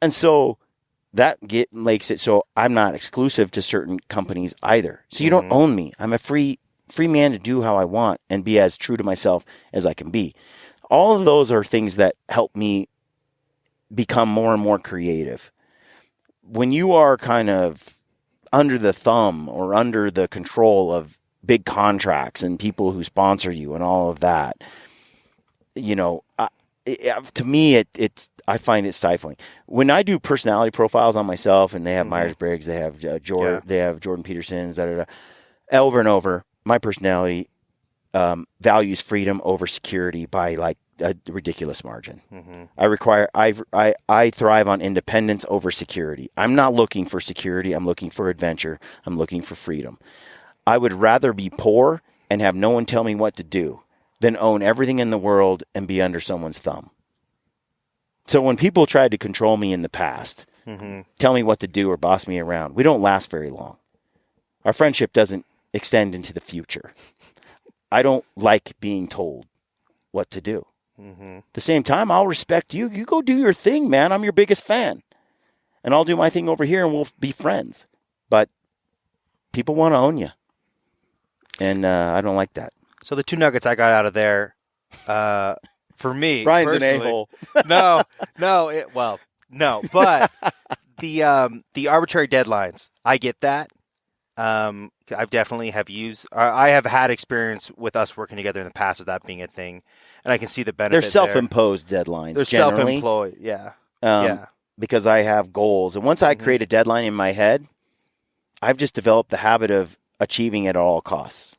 And so makes it so I'm not exclusive to certain companies either. So you don't own me. I'm a free man to do how I want and be as true to myself as I can be. All of those are things that help me become more and more creative. When you are kind of under the thumb or under the control of big contracts and people who sponsor you and all of that, to me, I find it stifling. When I do personality profiles on myself, and they have Myers-Briggs, they have they have Jordan Peterson's, over and over, my personality values freedom over security by like a ridiculous margin. I thrive on independence over security. I'm not looking for security. I'm looking for adventure. I'm looking for freedom. I would rather be poor and have no one tell me what to do than own everything in the world and be under someone's thumb. So when people tried to control me in the past, tell me what to do or boss me around, we don't last very long. Our friendship doesn't extend into the future. I don't like being told what to do. At the same time, I'll respect you. You go do your thing, man. I'm your biggest fan. And I'll do my thing over here and we'll be friends. But people want to own you. And I don't like that. So the two nuggets I got out of there, for me, Brian's an a-hole. No. But the arbitrary deadlines, I get that. I've definitely I have had experience with us working together in the past of that being a thing, and I can see the benefit. They're self-imposed deadlines. They're generally. self-employed, yeah. Because I have goals, and once I create a deadline in my head, I've just developed the habit of achieving it at all costs.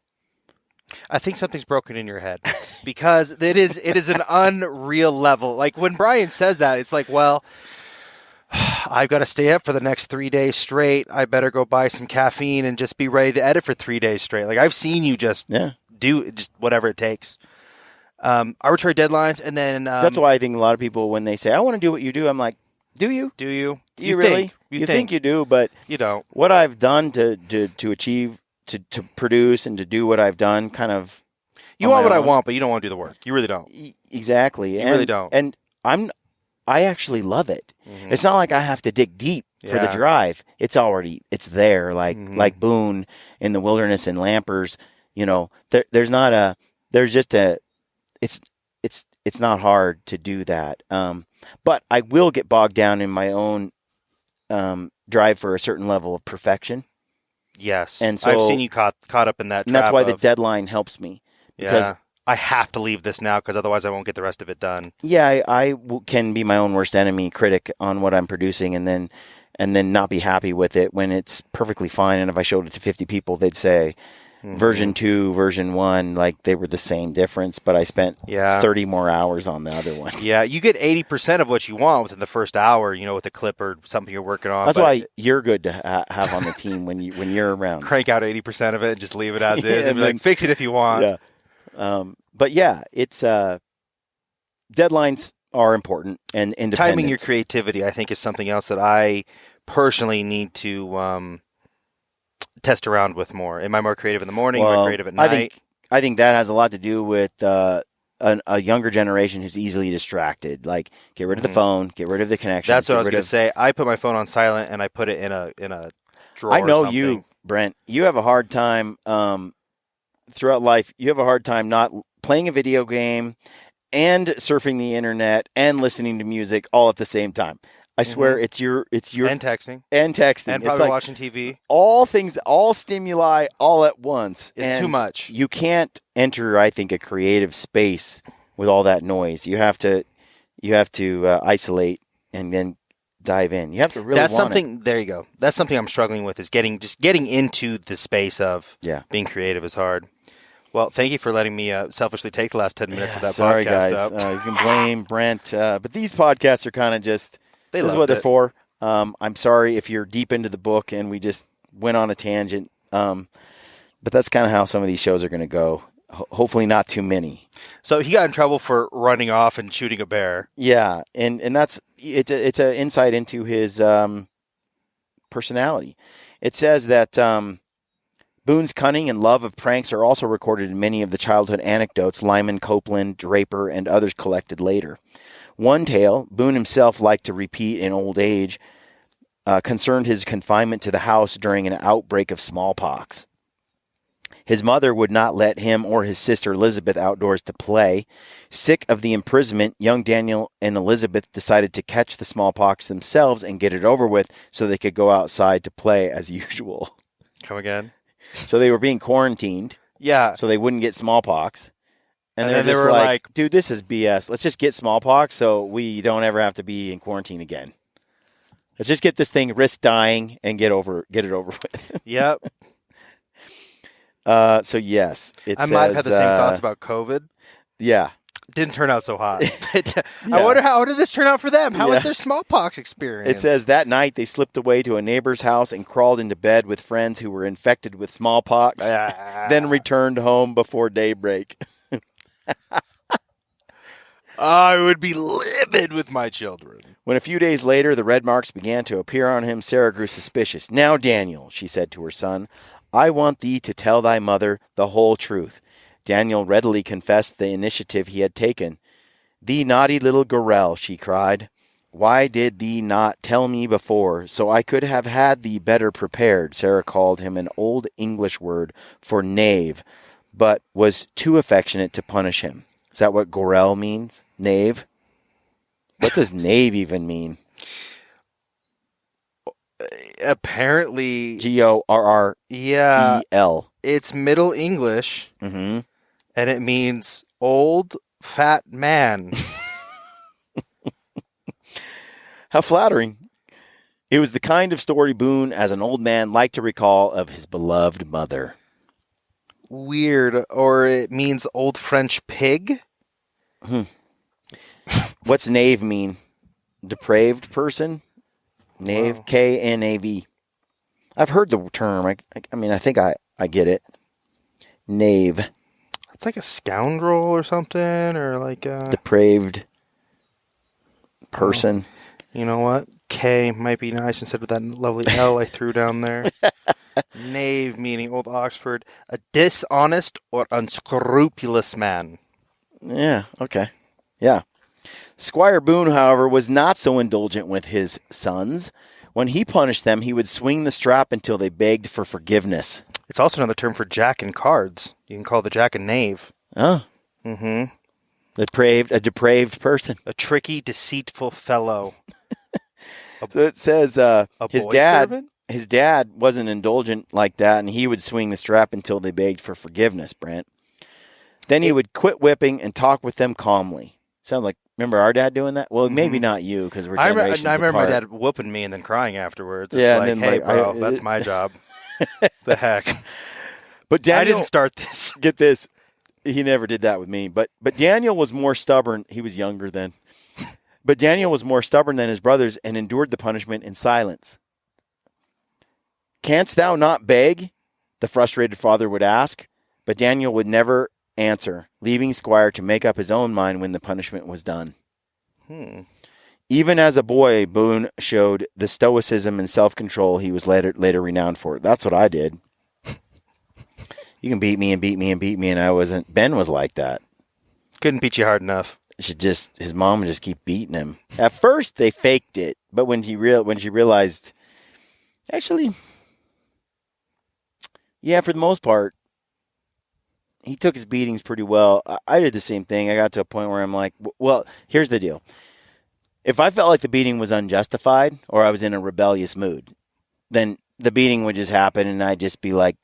I think something's broken in your head because it is an unreal level. Like when Brian says that, it's like, well, I've got to stay up for the next 3 days straight. I better go buy some caffeine and just be ready to edit for 3 days straight. Like I've seen you just do just whatever it takes. Arbitrary deadlines, and then that's why I think a lot of people, when they say, "I want to do what you do," I'm like, "Do you? Do you? Do you really? You think you do, but you don't." What I've done to achieve, to produce, and to do what I've done, kind of. You want what I want, but you don't want to do the work. You really don't. Exactly. You really don't. And I actually love it. It's not like I have to dig deep for the drive. It's there. Like Boone in the wilderness in Lampers, it's not hard to do that. But I will get bogged down in my own drive for a certain level of perfection. Yes. And so I've seen you caught up in that trap. And that's why the deadline helps me. Because I have to leave this now because otherwise I won't get the rest of it done. Yeah, I can be my own worst enemy, critic on what I'm producing, and then not be happy with it when it's perfectly fine. And if I showed it to 50 people, they'd say version 2, version 1, like they were the same difference, but I spent 30 more hours on the other one. Yeah, you get 80% of what you want within the first hour, with a clip or something you're working on. That's why you're good to have on the team when you're around. Crank out 80% of it and just leave it as is, and be like, fix it if you want. Yeah. But yeah, it's deadlines are important, and independence. Timing your creativity, I think, is something else that I personally need to test around with more. Am I more creative in the morning? Am I creative at night? I think that has a lot to do with a younger generation who's easily distracted. Like, get rid of the phone, get rid of the connection. That's what I was going to say. I put my phone on silent and I put it in a drawer. I know or something. you, Brent. You have a hard time throughout life. You have a hard time not playing a video game and surfing the internet and listening to music all at the same time. I swear it's your and texting and probably it's like watching TV. All things, all stimuli, all at once. It's too much. You can't enter, I think, a creative space with all that noise. You have to isolate and then dive in. You have to really. That's something. There you go. That's something I'm struggling with. Is getting into the space of being creative is hard. Well, thank you for letting me selfishly take the last 10 minutes of that sorry, podcast. Sorry, guys. You can blame Brent, but these podcasts are kind of just. This is what they're for. I'm sorry if you're deep into the book and we just went on a tangent. But that's kind of how some of these shows are going to go. Hopefully not too many. So he got in trouble for running off and shooting a bear. Yeah, and that's it's an insight into his personality. It says that Boone's cunning and love of pranks are also recorded in many of the childhood anecdotes Lyman, Copeland, Draper, and others collected later. One tale Boone himself liked to repeat in old age concerned his confinement to the house during an outbreak of smallpox. His mother would not let him or his sister Elizabeth outdoors to play. Sick of the imprisonment, young Daniel and Elizabeth decided to catch the smallpox themselves and get it over with so they could go outside to play as usual. Come again? So they were being quarantined. Yeah. So they wouldn't get smallpox. And then they were like, dude, this is BS. Let's just get smallpox so we don't ever have to be in quarantine again. Let's just get this thing, risk dying, and get it over with. Yep. So yes, I might have had the same thoughts about COVID. Yeah. Didn't turn out so hot. I wonder how did this turn out for them? How was their smallpox experience? It says that night they slipped away to a neighbor's house and crawled into bed with friends who were infected with smallpox, then returned home before daybreak. I would be livid with my children. When a few days later the red marks began to appear on him, Sarah grew suspicious. "Now, Daniel," she said to her son, "I want thee to tell thy mother the whole truth." Daniel readily confessed the initiative he had taken. "Thee naughty little Gorell," she cried. "Why did thee not tell me before, so I could have had thee better prepared?" Sarah called him an old English word for knave, but was too affectionate to punish him. Is that what Gorell means? Knave? What does knave even mean? Apparently, Gorrrel. Yeah, it's Middle English, Mm-hmm. and it means old fat man. How flattering. It was the kind of story Boone, as an old man, liked to recall of his beloved mother. Weird, or it means old French pig. What's knave mean? Depraved person? Knave, wow. K-N-A-V. I've heard the term. I mean, I think I get it. Knave. It's like a scoundrel or something, or like a depraved person. You know what? K might be nice instead of that lovely L I threw down there. Knave, meaning Old Oxford, a dishonest or unscrupulous man. Yeah, okay. Yeah. Squire Boone, however, was not so indulgent with his sons. When he punished them, he would swing the strap until they begged for forgiveness. It's also another term for jack in cards. You can call the jack a knave. Oh. Mm-hmm. A depraved person. A tricky, deceitful fellow. So it says his servant? dad wasn't indulgent like that, and he would swing the strap until they begged for forgiveness, Brent. Then he would quit whipping and talk with them calmly. Sounds like, remember our dad doing that? Well, maybe not you, because we're generations I remember apart. my dad whooping me and then crying afterwards. It's yeah, like, and then, hey, bro, that's my job. The heck? But Daniel, I didn't start this. Get this. He never did that with me. But Daniel was more stubborn. He was younger then. But Daniel was more stubborn than his brothers and endured the punishment in silence. "Canst thou not beg?" the frustrated father would ask. But Daniel would never answer, leaving Squire to make up his own mind when the punishment was done. Even as a boy, Boone showed the stoicism and self-control he was later renowned for. That's what I did. You can beat me and beat me and beat me, and I wasn't. Ben was like that. Couldn't beat you hard enough. His mom would just keep beating him. At first, they faked it, but when she realized, actually, yeah, for the most part, he took his beatings pretty well. I did the same thing. I got to a point where I'm like, well, here's the deal. If I felt like the beating was unjustified or I was in a rebellious mood, then the beating would just happen and I'd just be like,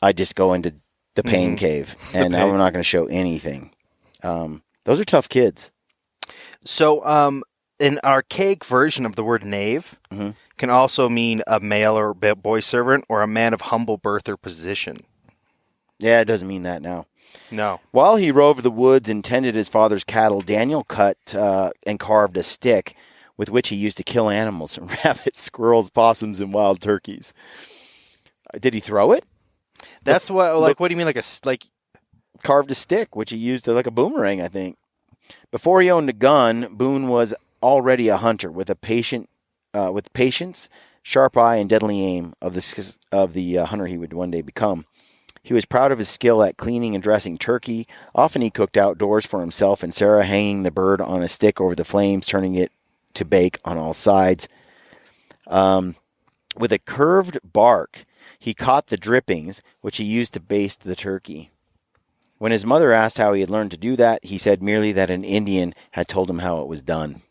I'd just go into the pain cave and I'm not going to show anything. Those are tough kids. So an archaic version of the word knave can also mean a male or boy servant or a man of humble birth or position. Yeah, it doesn't mean that now. No. While he roved the woods and tended his father's cattle, Daniel cut and carved a stick with which he used to kill animals, rabbits, squirrels, possums, and wild turkeys. Did he throw it? That's what do you mean, like carved a stick, which he used like a boomerang, I think. Before he owned a gun, Boone was already a hunter with patience, sharp eye, and deadly aim of the hunter he would one day become. He was proud of his skill at cleaning and dressing turkey. Often he cooked outdoors for himself and Sarah, hanging the bird on a stick over the flames, turning it to bake on all sides. With a curved bark, he caught the drippings, which he used to baste the turkey. When his mother asked how he had learned to do that, he said merely that an Indian had told him how it was done.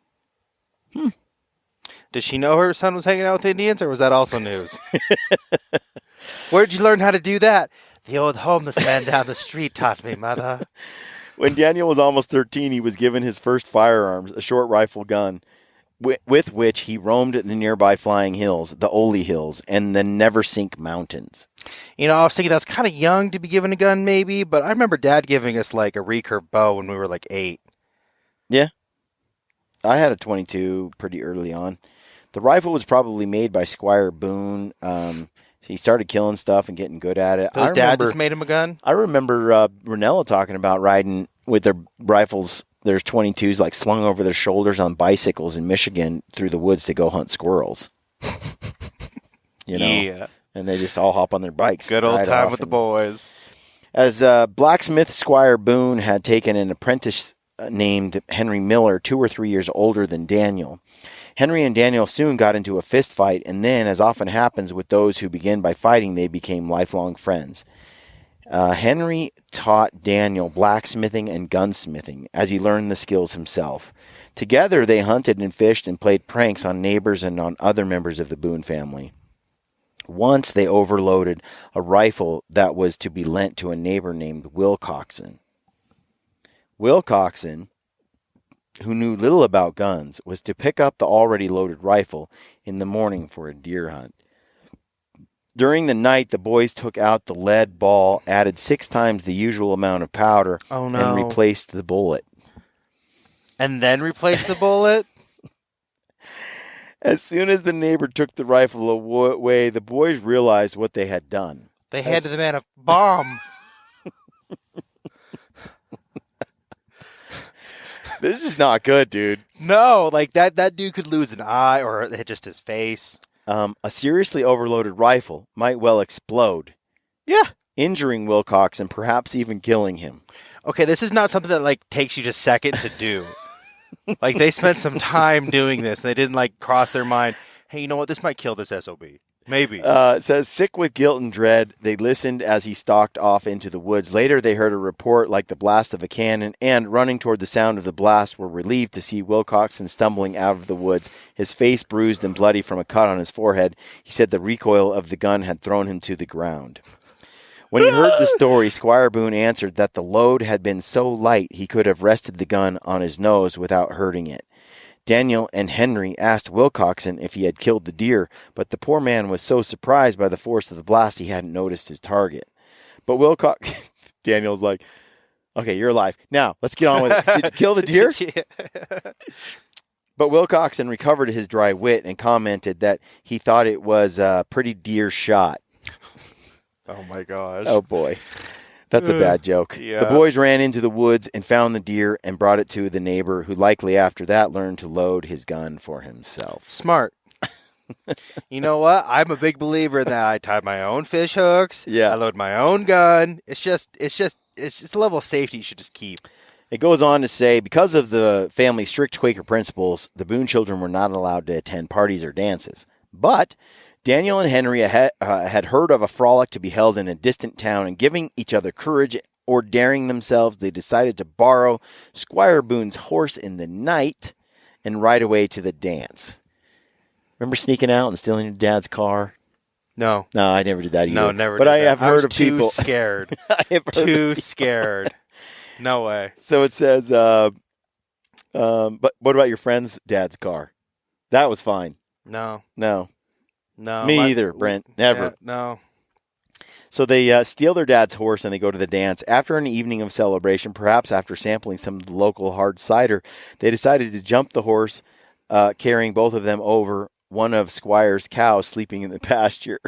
Did she know her son was hanging out with Indians, or was that also news? Where'd you learn how to do that? The old homeless man down the street taught me, mother. When Daniel was almost 13, he was given his first firearms, a short rifle gun, with which he roamed the nearby flying hills, the Ole Hills, and the Neversink Mountains. You know, I was thinking that's kind of young to be given a gun, maybe, but I remember Dad giving us like a recurve bow when we were like 8. Yeah. I had a 22 pretty early on. The rifle was probably made by Squire Boone. So he started killing stuff and getting good at it. His dad just made him a gun? I remember Ranella talking about riding with their rifles. There's 22s like slung over their shoulders on bicycles in Michigan through the woods to go hunt squirrels. You know? Yeah. And they just all hop on their bikes. Good old time with the boys. As blacksmith Squire Boone had taken an apprentice named Henry Miller, 2 or 3 years older than Daniel. Henry and Daniel soon got into a fist fight, and then, as often happens with those who begin by fighting, they became lifelong friends. Henry taught Daniel blacksmithing and gunsmithing as he learned the skills himself. Together, they hunted and fished and played pranks on neighbors and on other members of the Boone family. Once they overloaded a rifle that was to be lent to a neighbor named Will Coxon. Will Coxon, who knew little about guns, was to pick up the already loaded rifle in the morning for a deer hunt. During the night, the boys took out the lead ball, added 6 times the usual amount of powder, and replaced the bullet. And then replaced the bullet? As soon as the neighbor took the rifle away, the boys realized what they had done. They handed the man a bomb. This is not good, dude. No, like that dude could lose an eye or just his face. A seriously overloaded rifle might well explode. Yeah. Injuring Wilcox and perhaps even killing him. Okay, this is not something that like takes you just a second to do. Like they spent some time doing this and they didn't like cross their mind, hey, you know what, this might kill this SOB. Maybe. It says, sick with guilt and dread, they listened as he stalked off into the woods. Later, they heard a report like the blast of a cannon, and running toward the sound of the blast, were relieved to see Wilcoxon stumbling out of the woods, his face bruised and bloody from a cut on his forehead. He said the recoil of the gun had thrown him to the ground. When he heard the story, Squire Boone answered that the load had been so light he could have rested the gun on his nose without hurting it. Daniel and Henry asked Wilcoxon if he had killed the deer, but the poor man was so surprised by the force of the blast he hadn't noticed his target. But Daniel's like, okay, you're alive. Now, let's get on with it. Did you kill the deer? But Wilcoxon recovered his dry wit and commented that he thought it was a pretty dear shot. Oh, my gosh. Oh, boy. That's a bad joke. Yeah. The boys ran into the woods and found the deer and brought it to the neighbor, who likely after that learned to load his gun for himself. Smart. You know what? I'm a big believer in that. I tie my own fish hooks. Yeah. I load my own gun. It's just a level of safety you should just keep. It goes on to say, because of the family's strict Quaker principles, the Boone children were not allowed to attend parties or dances. But Daniel and Henry had heard of a frolic to be held in a distant town, and giving each other courage or daring themselves, they decided to borrow Squire Boone's horse in the night and ride away to the dance. Remember sneaking out and stealing your dad's car? No. No, I never did that either. No, never but did I that. have heard of people. I was too scared. I have heard too scared. No way. So it says, but what about your friend's dad's car? That was fine. No. Me either, Brent. Never. Yeah, no. So they steal their dad's horse and they go to the dance. After an evening of celebration, perhaps after sampling some of the local hard cider, they decided to jump the horse, carrying both of them over one of Squire's cows sleeping in the pasture.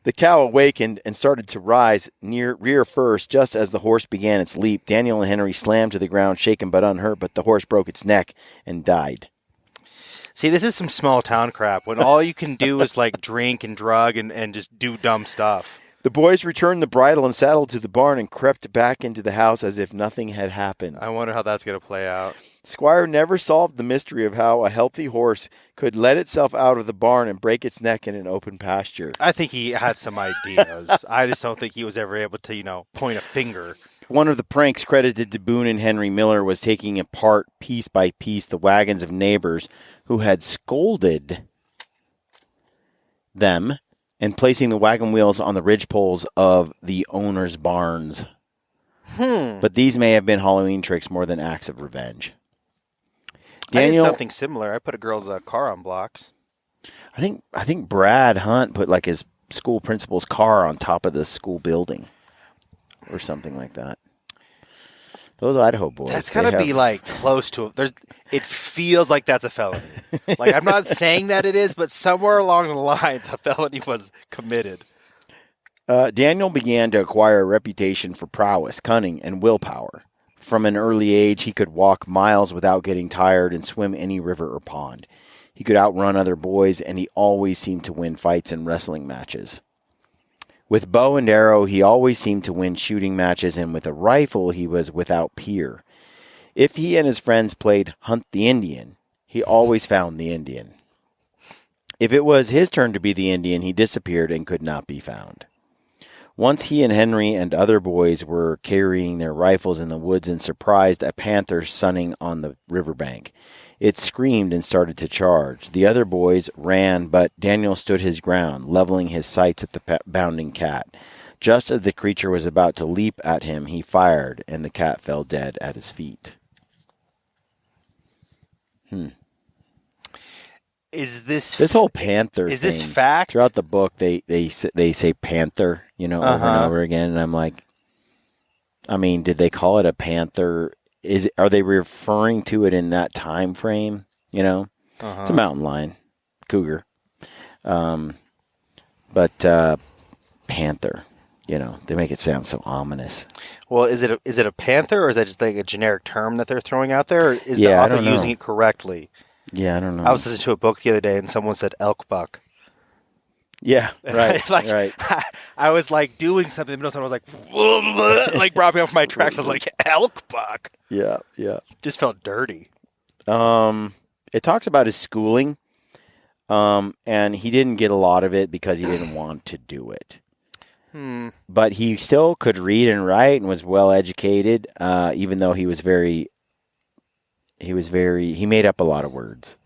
The cow awakened and started to rise near rear first. Just as the horse began its leap, Daniel and Henry slammed to the ground, shaken but unhurt, but the horse broke its neck and died. See, this is some small town crap when all you can do is like drink and drug and just do dumb stuff. The boys returned the bridle and saddle to the barn and crept back into the house as if nothing had happened. I wonder how that's going to play out. Squire never solved the mystery of how a healthy horse could let itself out of the barn and break its neck in an open pasture. I think he had some ideas. I just don't think he was ever able to, point a finger. One of the pranks credited to Boone and Henry Miller was taking apart piece by piece the wagons of neighbors who had scolded them and placing the wagon wheels on the ridgepoles of the owners' barns. But these may have been Halloween tricks more than acts of revenge. I did something similar. I put a girl's car on blocks. I think Brad Hunt put like his school principal's car on top of the school building or something like that. Those Idaho boys. That's gotta be like close to it. It feels like that's a felony. Like, I'm not saying that it is, but somewhere along the lines, a felony was committed. Daniel began to acquire a reputation for prowess, cunning, and willpower. From an early age, he could walk miles without getting tired and swim any river or pond. He could outrun other boys, and he always seemed to win fights and wrestling matches. With bow and arrow, he always seemed to win shooting matches, and with a rifle, he was without peer. If he and his friends played Hunt the Indian, he always found the Indian. If it was his turn to be the Indian, he disappeared and could not be found. Once he and Henry and other boys were carrying their rifles in the woods and surprised a panther sunning on the riverbank. It screamed and started to charge. The other boys ran, but Daniel stood his ground, leveling his sights at the bounding cat. Just as the creature was about to leap at him, he fired, and the cat fell dead at his feet. Is this whole panther is thing, this fact? Throughout the book, they say panther, over and over again, and I'm like, I mean, did they call it a panther? Are they referring to it in that time frame? It's a mountain lion, cougar, but panther. They make it sound so ominous. Well, is it a panther, or is that just like a generic term that they're throwing out there? Or is the author using it correctly? Yeah, I don't know. I was listening to a book the other day, and someone said elk buck. Yeah, right, right. I was like doing something, but I was like brought me off my tracks. I was like, elk buck. Yeah. Just felt dirty. It talks about his schooling, and he didn't get a lot of it because he didn't want to do it. But he still could read and write and was well educated, even though he made up a lot of words.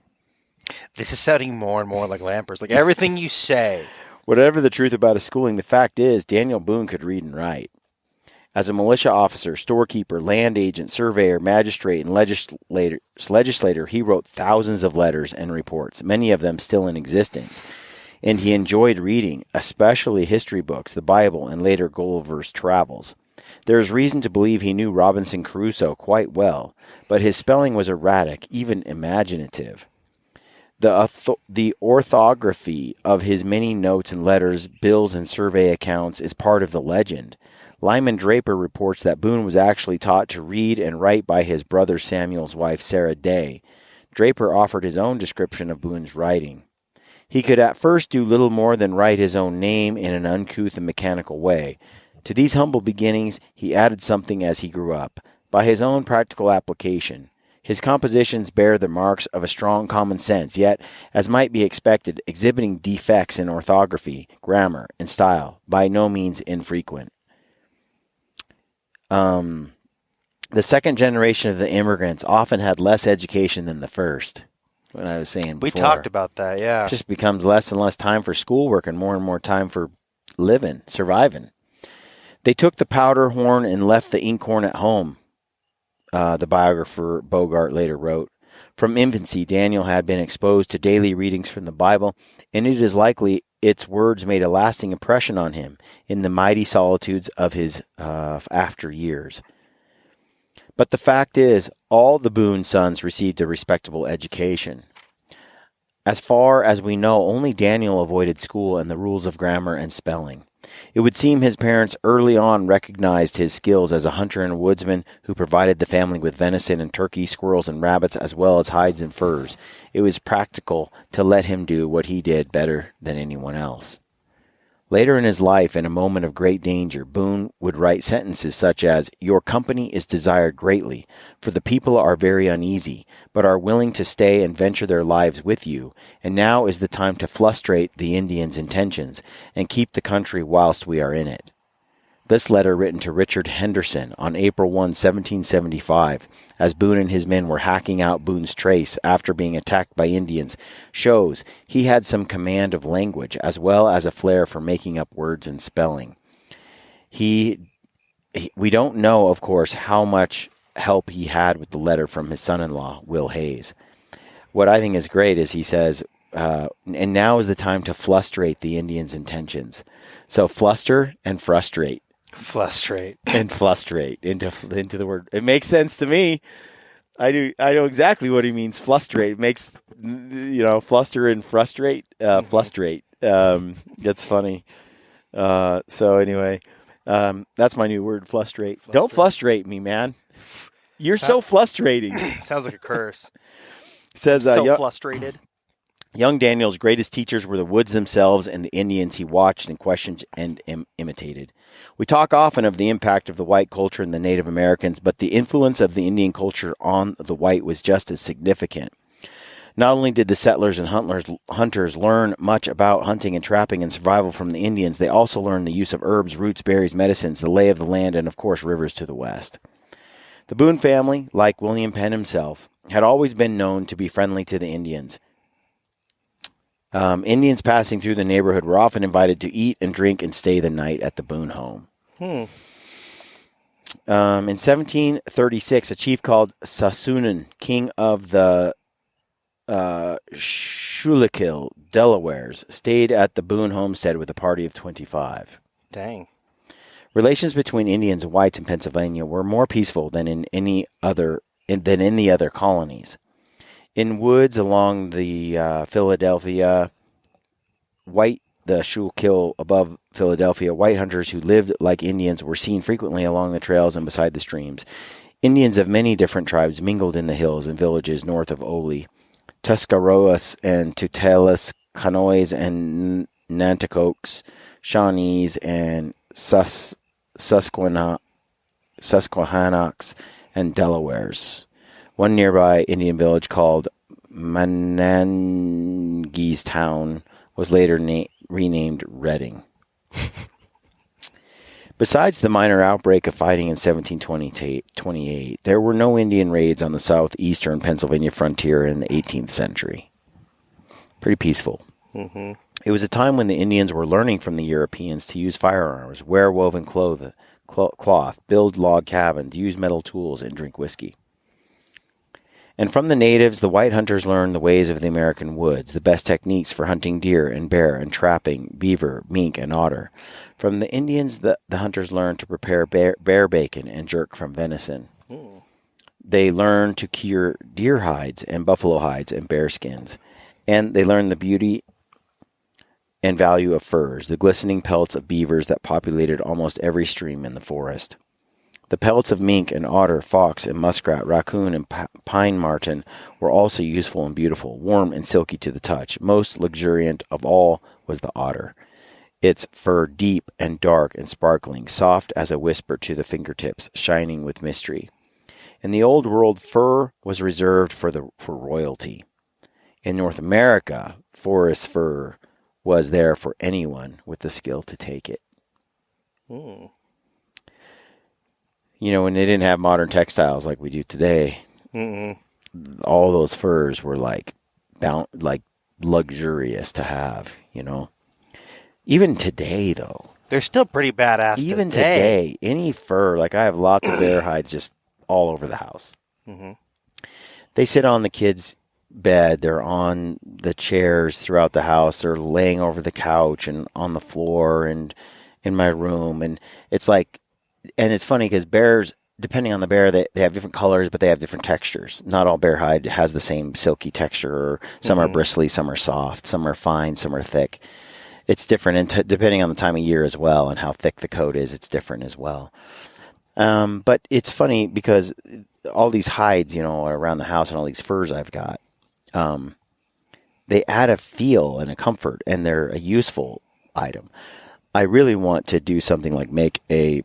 This is sounding more and more like Lampers. Like everything you say. Whatever the truth about his schooling, the fact is Daniel Boone could read and write. As a militia officer, storekeeper, land agent, surveyor, magistrate, and legislator, he wrote thousands of letters and reports, many of them still in existence. And he enjoyed reading, especially history books, the Bible, and later Gulliver's Travels. There is reason to believe he knew Robinson Crusoe quite well, but his spelling was erratic, even imaginative. The orthography of his many notes and letters, bills, and survey accounts is part of the legend. Lyman Draper reports that Boone was actually taught to read and write by his brother Samuel's wife, Sarah Day. Draper offered his own description of Boone's writing. He could at first do little more than write his own name in an uncouth and mechanical way. To these humble beginnings, he added something as he grew up, by his own practical application. His compositions bear the marks of a strong common sense, yet, as might be expected, exhibiting defects in orthography, grammar, and style, by no means infrequent. The second generation of the immigrants often had less education than the first. What I was saying before. We talked about that, yeah. It just becomes less and less time for schoolwork and more time for living, surviving. They took the powder horn and left the inkhorn at home, the biographer Bogart later wrote. From infancy, Daniel had been exposed to daily readings from the Bible, and it is likely its words made a lasting impression on him in the mighty solitudes of his after years. But the fact is, all the Boone sons received a respectable education. As far as we know, only Daniel avoided school and the rules of grammar and spelling. It would seem his parents early on recognized his skills as a hunter and woodsman who provided the family with venison and turkey, squirrels, and rabbits, as well as hides and furs. It was practical to let him do what he did better than anyone else. Later in his life, in a moment of great danger, Boone would write sentences such as, "Your company is desired greatly, for the people are very uneasy, but are willing to stay and venture their lives with you, and now is the time to frustrate the Indians' intentions, and keep the country whilst we are in it." This letter, written to Richard Henderson on April 1, 1775, as Boone and his men were hacking out Boone's trace after being attacked by Indians, shows he had some command of language as well as a flair for making up words and spelling. We don't know, of course, how much help he had with the letter from his son-in-law, Will Hayes. What I think is great is he says, and now is the time to frustrate the Indians' intentions. So fluster and frustrate. Frustrate. And frustrate into the word. It makes sense to me. I know exactly what he means. Frustrate. It makes, fluster and frustrate. Frustrate. That's funny. So anyway, that's my new word, frustrate. Don't frustrate me, man. You're so frustrating. Sounds like a curse. Says So frustrated. Young Daniel's greatest teachers were the woods themselves and the Indians he watched and questioned and imitated. We talk often of the impact of the white culture in the Native Americans, but the influence of the Indian culture on the white was just as significant. Not only did the settlers and hunters learn much about hunting and trapping and survival from the Indians, they also learned the use of herbs, roots, berries, medicines, the lay of the land, and of course rivers to the west. The Boone family, like William Penn himself, had always been known to be friendly to the Indians. Indians passing through the neighborhood were often invited to eat and drink and stay the night at the Boone home. In 1736, a chief called Sassoon, king of the Schuylkill Delawares, stayed at the Boone homestead with a party of 25. Dang. Relations between Indians and whites in Pennsylvania were more peaceful than in the other colonies. In woods along the Philadelphia, the Schuylkill above Philadelphia, white hunters who lived like Indians were seen frequently along the trails and beside the streams. Indians of many different tribes mingled in the hills and villages north of Oley. Tuscaroras and Tutelas, Canois and Nanticokes, Shawnees and Susquehannocks and Delawares. One nearby Indian village called Manangestown was later renamed Reading. Besides the minor outbreak of fighting in 1728, there were no Indian raids on the southeastern Pennsylvania frontier in the 18th century. Pretty peaceful. Mm-hmm. It was a time when the Indians were learning from the Europeans to use firearms, wear woven cloth, build log cabins, use metal tools, and drink whiskey. And from the natives, the white hunters learned the ways of the American woods, the best techniques for hunting deer and bear and trapping beaver, mink, and otter. From the Indians, the hunters learned to prepare bear bacon and jerk from venison. Mm. They learned to cure deer hides and buffalo hides and bear skins. And they learned the beauty and value of furs, the glistening pelts of beavers that populated almost every stream in the forest. The pelts of mink and otter, fox and muskrat, raccoon and pine marten were also useful and beautiful, warm and silky to the touch. Most luxuriant of all was the otter, its fur deep and dark and sparkling, soft as a whisper to the fingertips, shining with mystery. In the old world, fur was reserved for royalty. In North America, forest fur was there for anyone with the skill to take it. Mm. You know, when they didn't have modern textiles like we do today, all those furs were like luxurious to have, you know. Even today, though. They're still pretty badass Even today, any fur, like I have lots of bear hides just all over the house. Mm-hmm. They sit on the kids' bed. They're on the chairs throughout the house. They're laying over the couch and on the floor and in my room. And it's like, and it's funny because bears, depending on the bear, they have different colors, but they have different textures. Not all bear hide has the same silky texture. Some are bristly, some are soft, some are fine, some are thick. It's different, and depending on the time of year as well and how thick the coat is, it's different as well. But it's funny because all these hides, you know, around the house and all these furs I've got, they add a feel and a comfort, and they're a useful item. I really want to do something like make a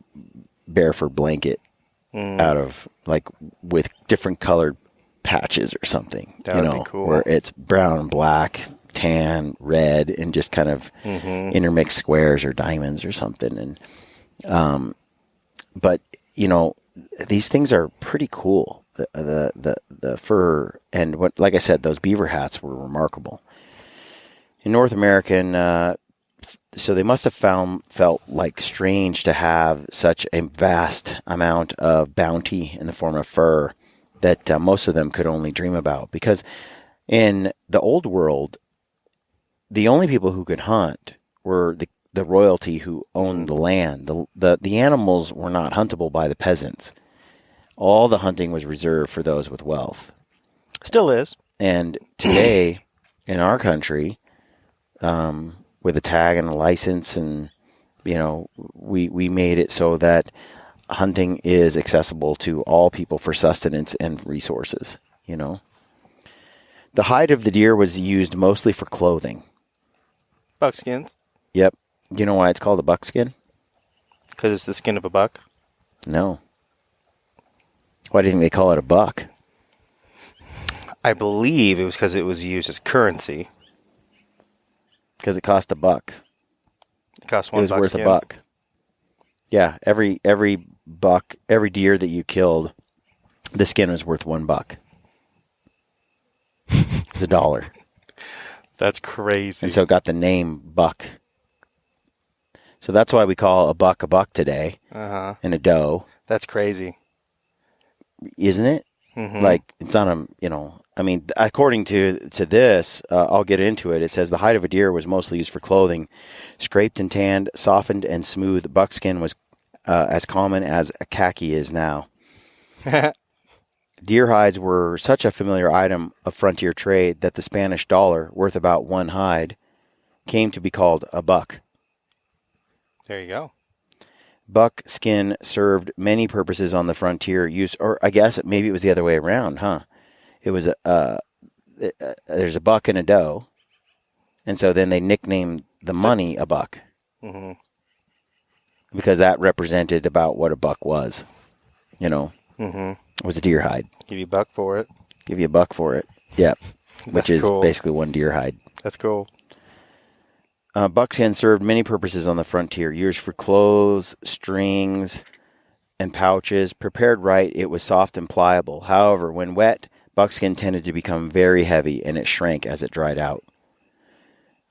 bear fur blanket out of like with different colored patches or something. That would be cool. Where it's brown, black, tan, red, and just kind of intermixed squares or diamonds or something. And but these things are pretty cool. The fur and what, like I said, those beaver hats were remarkable. In North American, so they must have felt like strange to have such a vast amount of bounty in the form of fur that most of them could only dream about. Because in the old world, the only people who could hunt were the royalty who owned the land. The animals were not huntable by the peasants. All the hunting was reserved for those with wealth. Still is. And today, in our country, with a tag and a license, and we made it so that hunting is accessible to all people for sustenance and resources. The hide of the deer was used mostly for clothing. Buckskins. Yep. Do you know why it's called a buckskin? Because it's the skin of a buck. No. Why do you think they call it a buck? I believe it was because it was used as currency. Because it cost a buck. It cost $1. It was worth skin. a buck. Yeah, every buck, every deer that you killed, the skin was worth $1. It's $1. That's crazy. And so it got the name buck. So that's why we call a buck today. And a doe. That's crazy. Isn't it? Like, it's not according to this, I'll get into it. It says the hide of a deer was mostly used for clothing. Scraped and tanned, softened and smooth, buckskin was as common as a khaki is now. Deer hides were such a familiar item of frontier trade that the Spanish dollar, worth about one hide, came to be called a buck. There you go. Buckskin served many purposes on the frontier. Or I guess maybe it was the other way around, huh? It was there's a buck and a doe, and so then they nicknamed the money a buck, because that represented about what a buck was. It was a deer hide. Give you a buck for it. Give you a buck for it. Yep, which is cool. basically one deer hide. That's cool. Buckskin served many purposes on the frontier. Used for clothes, strings, and pouches. Prepared right, it was soft and pliable. However, when wet, buckskin tended to become very heavy, and it shrank as it dried out.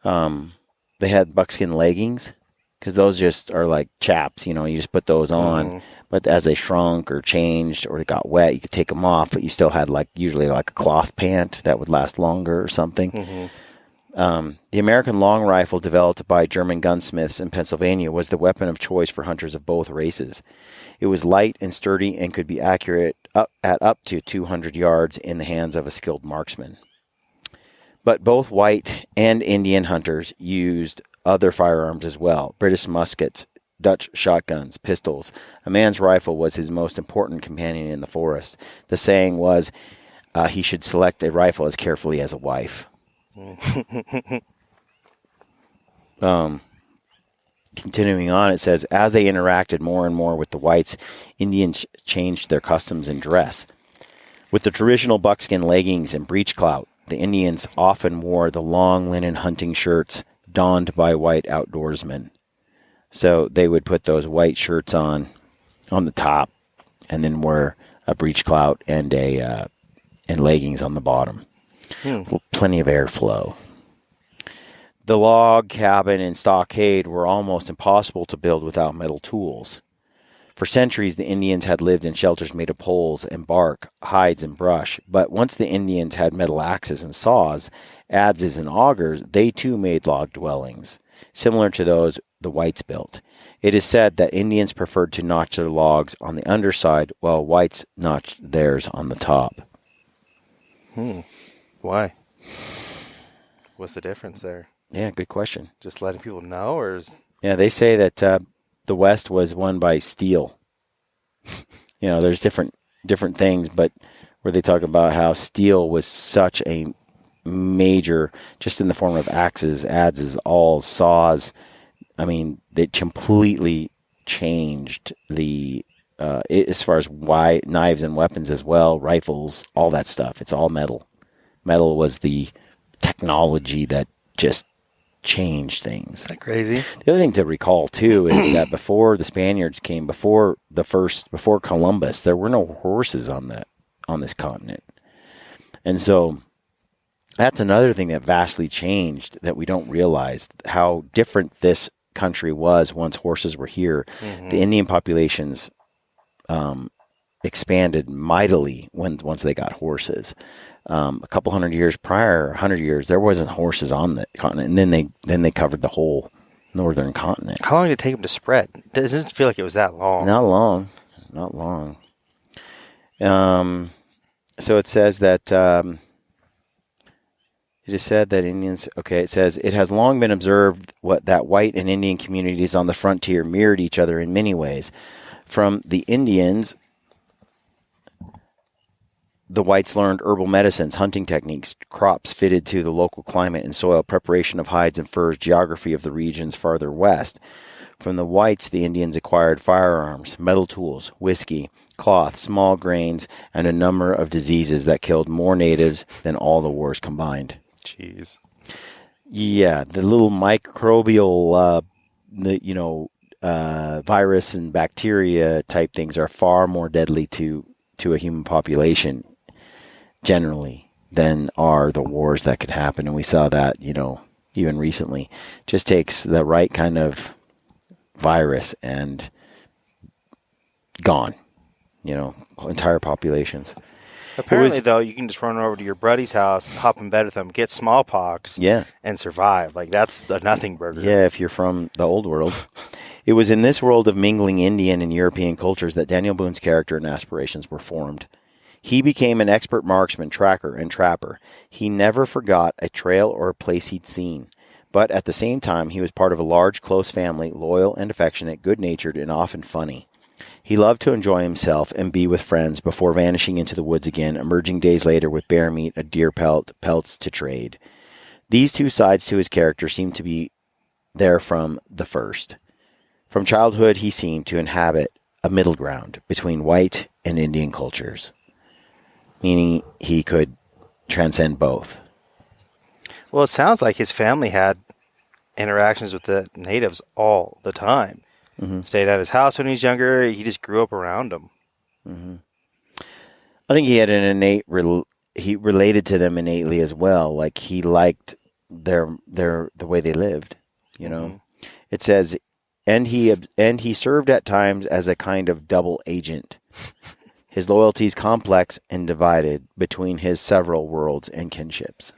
They had buckskin leggings, because those just are like chaps. You just put those on. But as they shrunk or changed or it got wet, you could take them off, but you still had usually a cloth pant that would last longer or something. The American long rifle, developed by German gunsmiths in Pennsylvania, was the weapon of choice for hunters of both races. It was light and sturdy and could be accurate at up to 200 yards in the hands of a skilled marksman. But both white and Indian hunters used other firearms as well: British muskets, Dutch shotguns, pistols. A man's rifle was his most important companion in the forest. The saying was, he should select a rifle as carefully as a wife. Continuing on, it says, as they interacted more and more with the whites, Indians changed their customs and dress. With the traditional buckskin leggings and breechclout, the Indians often wore the long linen hunting shirts donned by white outdoorsmen. So they would put those white shirts on the top, and then wear a breechclout and leggings on the bottom. Plenty of airflow. The log cabin and stockade were almost impossible to build without metal tools. For centuries, the Indians had lived in shelters made of poles and bark, hides and brush. But once the Indians had metal axes and saws, adzes and augers, they too made log dwellings, similar to those the whites built. It is said that Indians preferred to notch their logs on the underside, while whites notched theirs on the top. Why? What's the difference there? Yeah, good question. Just letting people know, or is... Yeah, they say that the West was won by steel. There's different things, but where they talk about how steel was such a major, just in the form of axes, adzes, awls, saws, I mean, it completely changed as far as why knives and weapons as well, rifles, all that stuff. It's all metal. Metal was the technology that just changed things. Is that crazy? The other thing to recall too is that before the Spaniards came, before Columbus, there were no horses on this continent, and so that's another thing that vastly changed that we don't realize how different this country was once horses were here. Mm-hmm. The Indian populations expanded mightily once they got horses. A couple 100 years prior, 100 years, there wasn't horses on the continent, and then they covered the whole northern continent. How long did it take them to spread? Doesn't feel like it was that long. Not long. So it says that it is said that Indians. Okay, it says it has long been observed that white and Indian communities on the frontier mirrored each other in many ways. From the Indians, the whites learned herbal medicines, hunting techniques, crops fitted to the local climate and soil, preparation of hides and furs, geography of the regions farther west. From the whites, the Indians acquired firearms, metal tools, whiskey, cloth, small grains, and a number of diseases that killed more natives than all the wars combined. Jeez. Yeah, the little microbial, virus and bacteria type things are far more deadly to a human population generally than are the wars that could happen. And we saw that, even recently. Just takes the right kind of virus and gone, entire populations. Apparently, though, you can just run over to your buddy's house, hop in bed with them, get smallpox, and survive. Like, that's a nothing burger. Yeah, if you're from the old world. It was in this world of mingling Indian and European cultures that Daniel Boone's character and aspirations were formed. He became an expert marksman, tracker, and trapper. He never forgot a trail or a place he'd seen. But at the same time, he was part of a large, close family, loyal and affectionate, good-natured, and often funny. He loved to enjoy himself and be with friends before vanishing into the woods again, emerging days later with bear meat, a deer pelts to trade. These two sides to his character seemed to be there from the first. From childhood, he seemed to inhabit a middle ground between white and Indian cultures, meaning he could transcend both. Well, it sounds like his family had interactions with the natives all the time. Mm-hmm. Stayed at his house when he was younger. He just grew up around them. Mm-hmm. I think he had an innate he related to them innately as well. Like he liked the way they lived. Mm-hmm. It says, and he served at times as a kind of double agent. His loyalties complex and divided between his several worlds and kinships.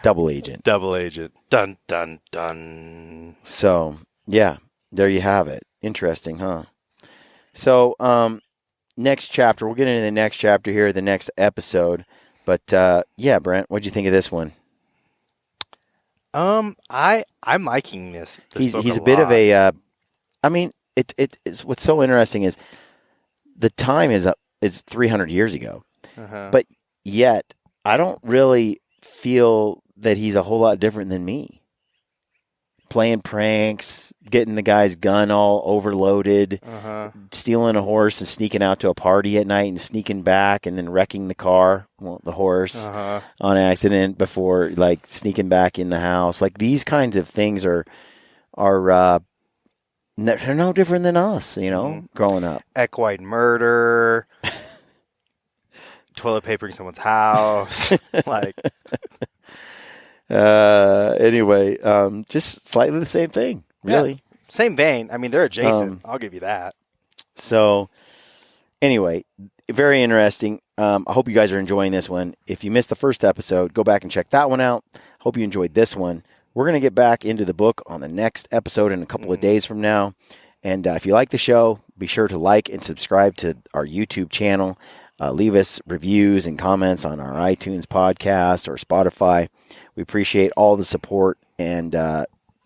Double agent. Dun, dun, dun. So, yeah, there you have it. Interesting, huh? So, next chapter. We'll get into the next chapter here, the next episode. But, Brent, what'd you think of this one? I'm liking this book he's a bit of a, it's what's so interesting is the time is 300 years ago. Uh-huh. But yet, I don't really feel that he's a whole lot different than me. Playing pranks, getting the guy's gun all overloaded, stealing a horse and sneaking out to a party at night and sneaking back and then wrecking the horse on accident before like sneaking back in the house. Like these kinds of things are they're no different than us, growing up. Equine murder, toilet papering someone's house, like. Anyway, just slightly the same thing, really. Yeah, same vein. I mean, they're adjacent. I'll give you that. So, anyway, very interesting. I hope you guys are enjoying this one. If you missed the first episode, go back and check that one out. Hope you enjoyed this one. We're going to get back into the book on the next episode in a couple of days from now. And if you like the show, be sure to like and subscribe to our YouTube channel. Leave us reviews and comments on our iTunes podcast or Spotify. We appreciate all the support, and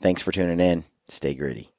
thanks for tuning in. Stay gritty.